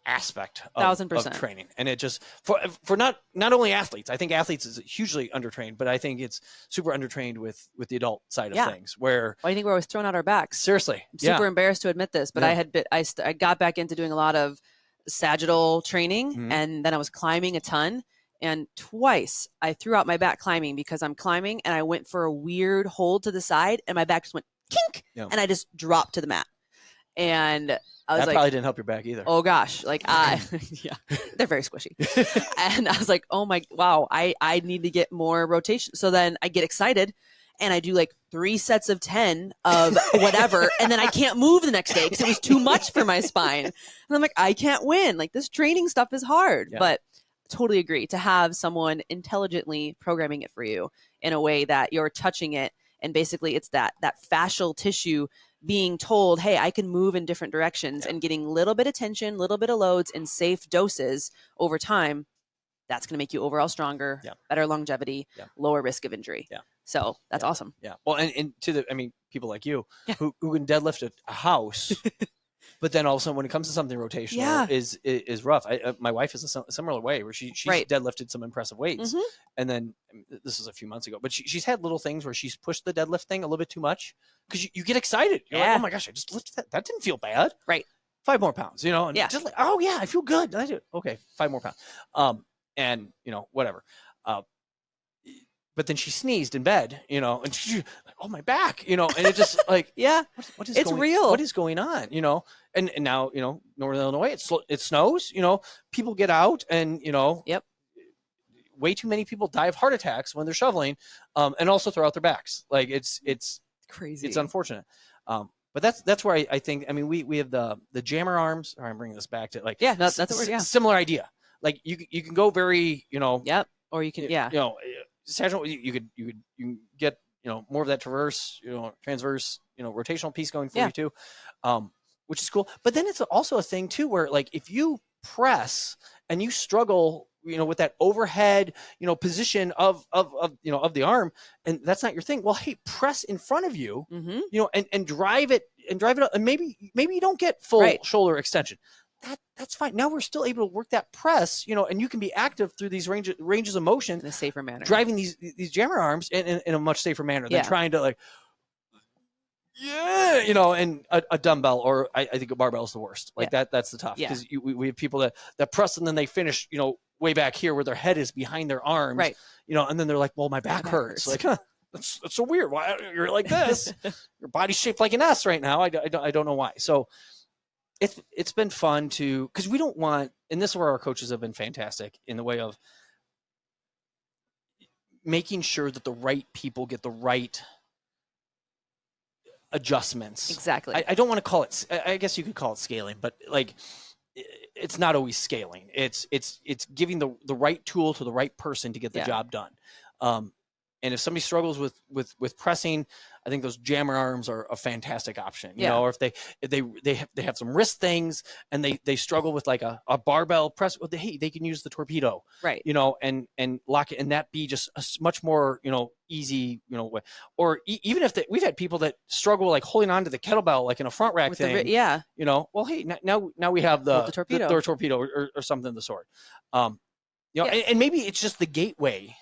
aspect of training. And it just, for not only athletes, I think athletes is hugely undertrained, but I think it's super undertrained with the adult side of things, where I think we're always thrown out our backs. Seriously. I'm super embarrassed to admit this, but I got back into doing a lot of sagittal training, and then I was climbing a ton. And twice I threw out my back climbing because I'm climbing and I went for a weird hold to the side and my back just went kink and I just dropped to the mat. And I was that probably didn't help your back either. Oh gosh. Like they're very squishy. And I was like, wow, I need to get more rotation. So then I get excited and I do like 3 sets of 10 of whatever. And then I can't move the next day because it was too much for my spine. And I'm like, I can't win. Like, this training stuff is hard, but totally agree to have someone intelligently programming it for you in a way that you're touching it. And basically it's that fascial tissue being told, hey, I can move in different directions and getting a little bit of tension, little bit of loads in safe doses over time. That's going to make you overall stronger, better longevity, lower risk of injury. So that's awesome. Well, and people like you who can deadlift a house, but then all of a sudden when it comes to something rotational is rough. My wife is a similar way, where she's deadlifted some impressive weights. And then this is a few months ago, but she's had little things where she's pushed the deadlift thing a little bit too much, because you get excited. You're like, oh my gosh, I just lifted that. That didn't feel bad. 5 more pounds, you know, and just like, oh yeah, I feel good. I do. Okay. 5 more pounds. And you know, whatever. But then she sneezed in bed, you know, and she, oh, my back, you know, and it just like, what is it's real. What is going on, you know? And now, you know, Northern Illinois, it snows, you know, people get out and, you know, way too many people die of heart attacks when they're shoveling, and also throw out their backs. Like it's crazy. It's unfortunate. But that's where I think, I mean, we have the jammer arms. Or I'm bringing this back to like, that's the word. Similar idea. Like you can go very, you know, or you can, you know, sagittal, you can get, you know, more of that transverse, you know, rotational piece going for you too, which is cool. But then it's also a thing too, where like if you press and you struggle, you know, with that overhead, you know, position of you know, of the arm, and that's not your thing. Well, hey, press in front of you, you know, and drive it up, and maybe you don't get full shoulder extension. That's fine. Now we're still able to work that press, you know, and you can be active through these ranges of motion in a safer manner, driving these jammer arms in a much safer manner than trying to like, you know, and a dumbbell, or I think a barbell is the worst. Like that's the tough, because we have people that press and then they finish, you know, way back here where their head is behind their arms, you know, and then they're like, well, my back hurts. Like, that's so weird. Why you're like this? Your body's shaped like an S right now. I don't know why. So it's been fun because we don't want, and this is where our coaches have been fantastic in the way of making sure that the right people get the right adjustments. Exactly. I don't want to call it, I guess you could call it scaling, but like it's not always scaling. It's giving the right tool to the right person to get the job done. And if somebody struggles with pressing, I think those jammer arms are a fantastic option, you know, or if they have some wrist things and they struggle with like a barbell press, well, they can use the torpedo, right? You know, and lock it, and that be just a much more, you know, easy, you know, way. Or even if we've had people that struggle like holding on to the kettlebell, like in a front rack thing, you know, well, hey, now we have the torpedo or something of the sort. You know, and maybe it's just the gateway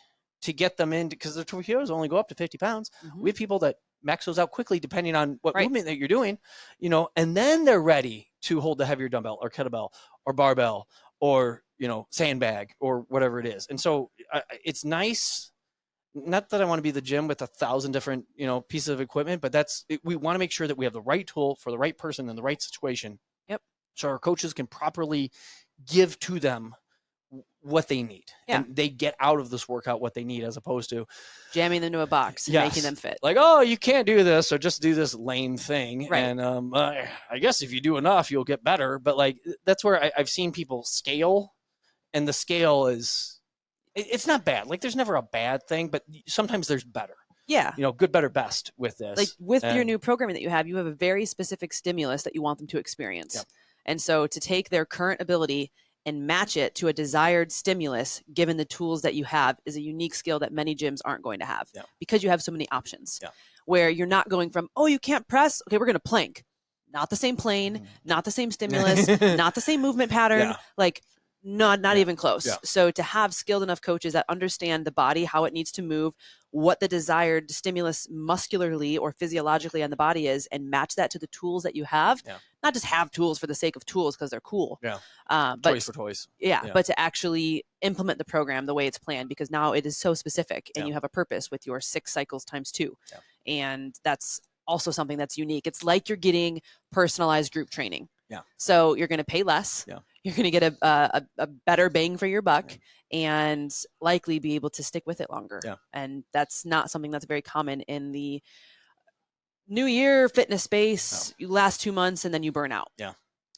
to get them in, because the torpedoes only go up to 50 pounds. We have people that max those out quickly depending on what movement that you're doing, you know, and then they're ready to hold the heavier dumbbell or kettlebell or barbell or, you know, sandbag or whatever it is. And so it's nice. Not that I want to be the gym with 1,000 different, you know, pieces of equipment, but we want to make sure that we have the right tool for the right person in the right situation. Yep. So our coaches can properly give to them what they need, and they get out of this workout what they need, as opposed to jamming them into a box and making them fit. Like, oh, you can't do this, so just do this lame thing. Right. And I guess if you do enough, you'll get better. But like, that's where I've seen people scale, and the scale it's not bad. Like, there's never a bad thing, but sometimes there's better. Yeah. You know, good, better, best with this. Like with your new programming that you have a very specific stimulus that you want them to experience. Yep. And so to take their current ability and match it to a desired stimulus, given the tools that you have, is a unique skill that many gyms aren't going to have because you have so many options where you're not going from, oh, you can't press. Okay, we're going to plank. Not the same plane, not the same stimulus, not the same movement pattern. Like not even close. So to have skilled enough coaches that understand the body, how it needs to move, what the desired stimulus muscularly or physiologically on the body is, and match that to the tools that you have. Not just have tools for the sake of tools because they're cool. But toys for toys. But to actually implement the program the way it's planned, because now it is so specific and you have a purpose with your 6 cycles times 2. And that's also something that's unique. It's like you're getting personalized group training. So you're going to pay less. You're going to get a better bang for your buck and likely be able to stick with it longer. And that's not something that's very common in the new year fitness space. You last 2 months and then you burn out.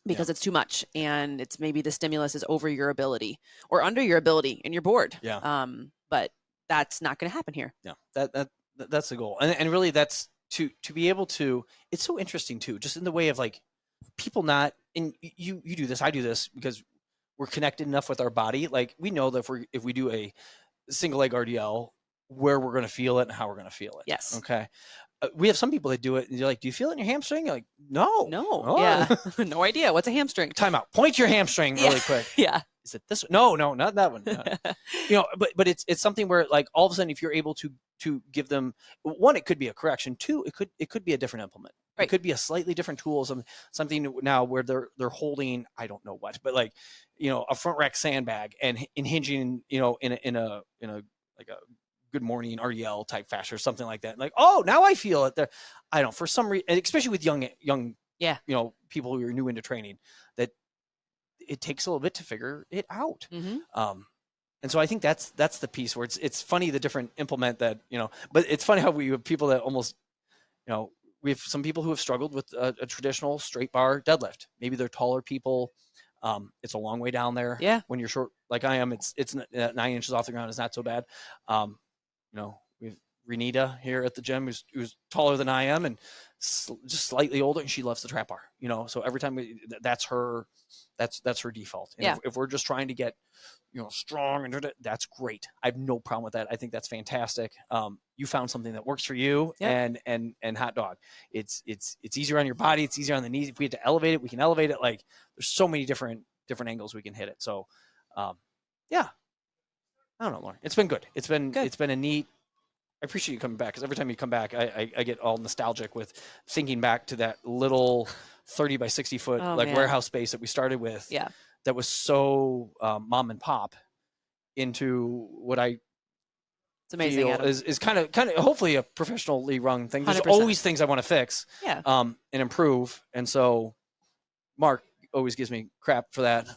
Because it's too much, and it's maybe the stimulus is over your ability or under your ability and you're bored. But that's not going to happen here. That's the goal. And really that's to be able to, it's so interesting too, just in the way of like people not, and you do this, I do this because we're connected enough with our body. Like we know that if we do a single leg RDL, where we're going to feel it and how we're going to feel it. Yes. Okay. We have some people that do it and you're like, do you feel it in your hamstring? You're like, no. Oh. No idea. What's a hamstring? Time out. Point your hamstring really quick. Is it this one? No, not that one. You know, but it's something where like all of a sudden, if you're able to give them, one, it could be a correction. Two, it could be a different implement. It could be a slightly different tool. Something now where they're holding, I don't know what, but like, you know, a front rack sandbag and hinging, you know, in a like a good morning RDL type fashion or something like that. Like, oh, now I feel it there. I don't, for some reason, especially with young, you know, people who are new into training, that it takes a little bit to figure it out. And so I think that's the piece where it's funny, the different implement that, you know, but it's funny how we have people that almost, you know, we have some people who have struggled with a traditional straight bar deadlift. Maybe they're taller people. It's a long way down there. When you're short, like I am, it's 9 inches off the ground is not so bad. You know, we have Renita here at the gym who's taller than I am and just slightly older, and she loves the trap bar, you know, so every time that's her default. And if we're just trying to get, you know, strong and that's great. I have no problem with that. I think that's fantastic. You found something that works for you and hot dog. It's easier on your body. It's easier on the knees. If we had to elevate it, we can elevate it. Like there's so many different angles we can hit it. So, I don't know, Lauren. It's been good. It's been a neat. I appreciate you coming back because every time you come back, I get all nostalgic with thinking back to that little 30 by 60 foot warehouse space that we started with. That was so mom and pop into what I it's amazing feel is kind of hopefully a professionally run thing. There's 100%. Always things I want to fix and improve. And so Mark always gives me crap for that.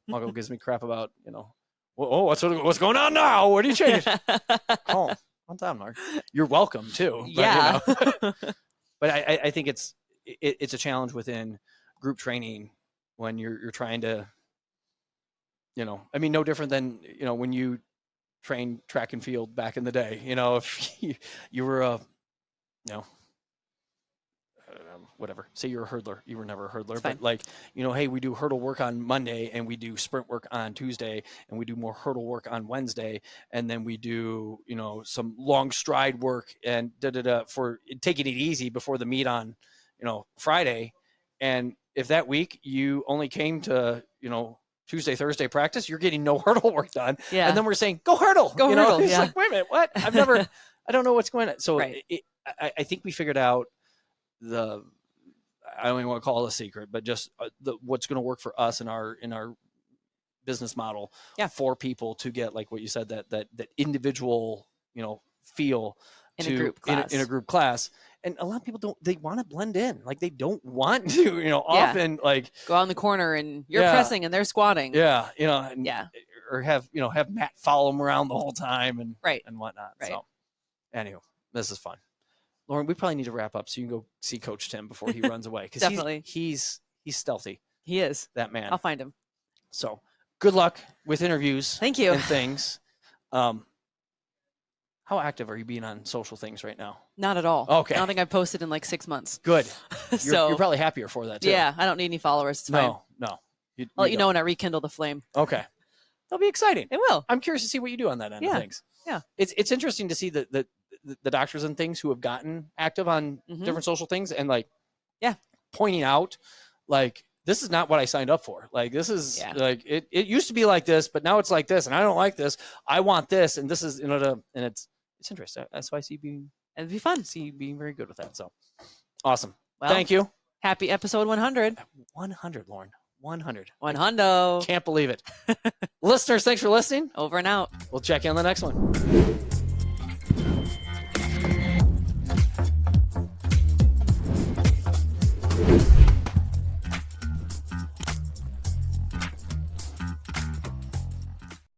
Mark gives me crap about, you know, what's going on now? What are you changing? Calm down, Mark. You're welcome too. But, you know. But I think it's a challenge within group training when you're trying to, I mean, no different than, when you train track and field back in the day, if you were whatever, say you're a hurdler, you were never a hurdler, but like, hey, we do hurdle work on Monday and we do sprint work on Tuesday and we do more hurdle work on Wednesday. And then we do, some long stride work and for taking it easy before the meet on, Friday. And if that week you only came to, Tuesday, Thursday practice, you're getting no hurdle work done. Yeah. And then we're saying, go hurdle. Hurdle. It's like, wait a minute, what? I don't know what's going on. So right. I think we figured out I don't even want to call it a secret, but just what's going to work for us in our business model for people to get, like what you said, that individual, feel in a group class. And a lot of people they want to blend in. Like they don't want to, often like go out in the corner and you're pressing and they're squatting. Yeah. Or have Matt follow them around the whole time and whatnot. Right. So anyway, this is fun. Lauren, we probably need to wrap up so you can go see Coach Tim before he runs away. Because definitely. He's stealthy. He is. That man. I'll find him. So good luck with interviews. Thank you. And things. How active are you being on social things right now? Not at all. Okay. I don't think I've posted in like 6 months. Good. You're probably happier for that too. Yeah, I don't need any followers. It's fine. No. I'll let you know when I rekindle the flame. Okay. That'll be exciting. It will. I'm curious to see what you do on that end of things. Yeah. It's interesting to see the doctors and things who have gotten active on different social things and like pointing out like this is not what I signed up for. Like this is like it used to be like this, but now it's like this and I don't like this. I want this and this is and it's interesting. That's why I see it'd be fun. See you being very good with that. So awesome. Well, thank you. Happy episode 100. 100, Lauren. 100. 100. Can't believe it. Listeners, thanks for listening. Over and out. We'll check you on the next one.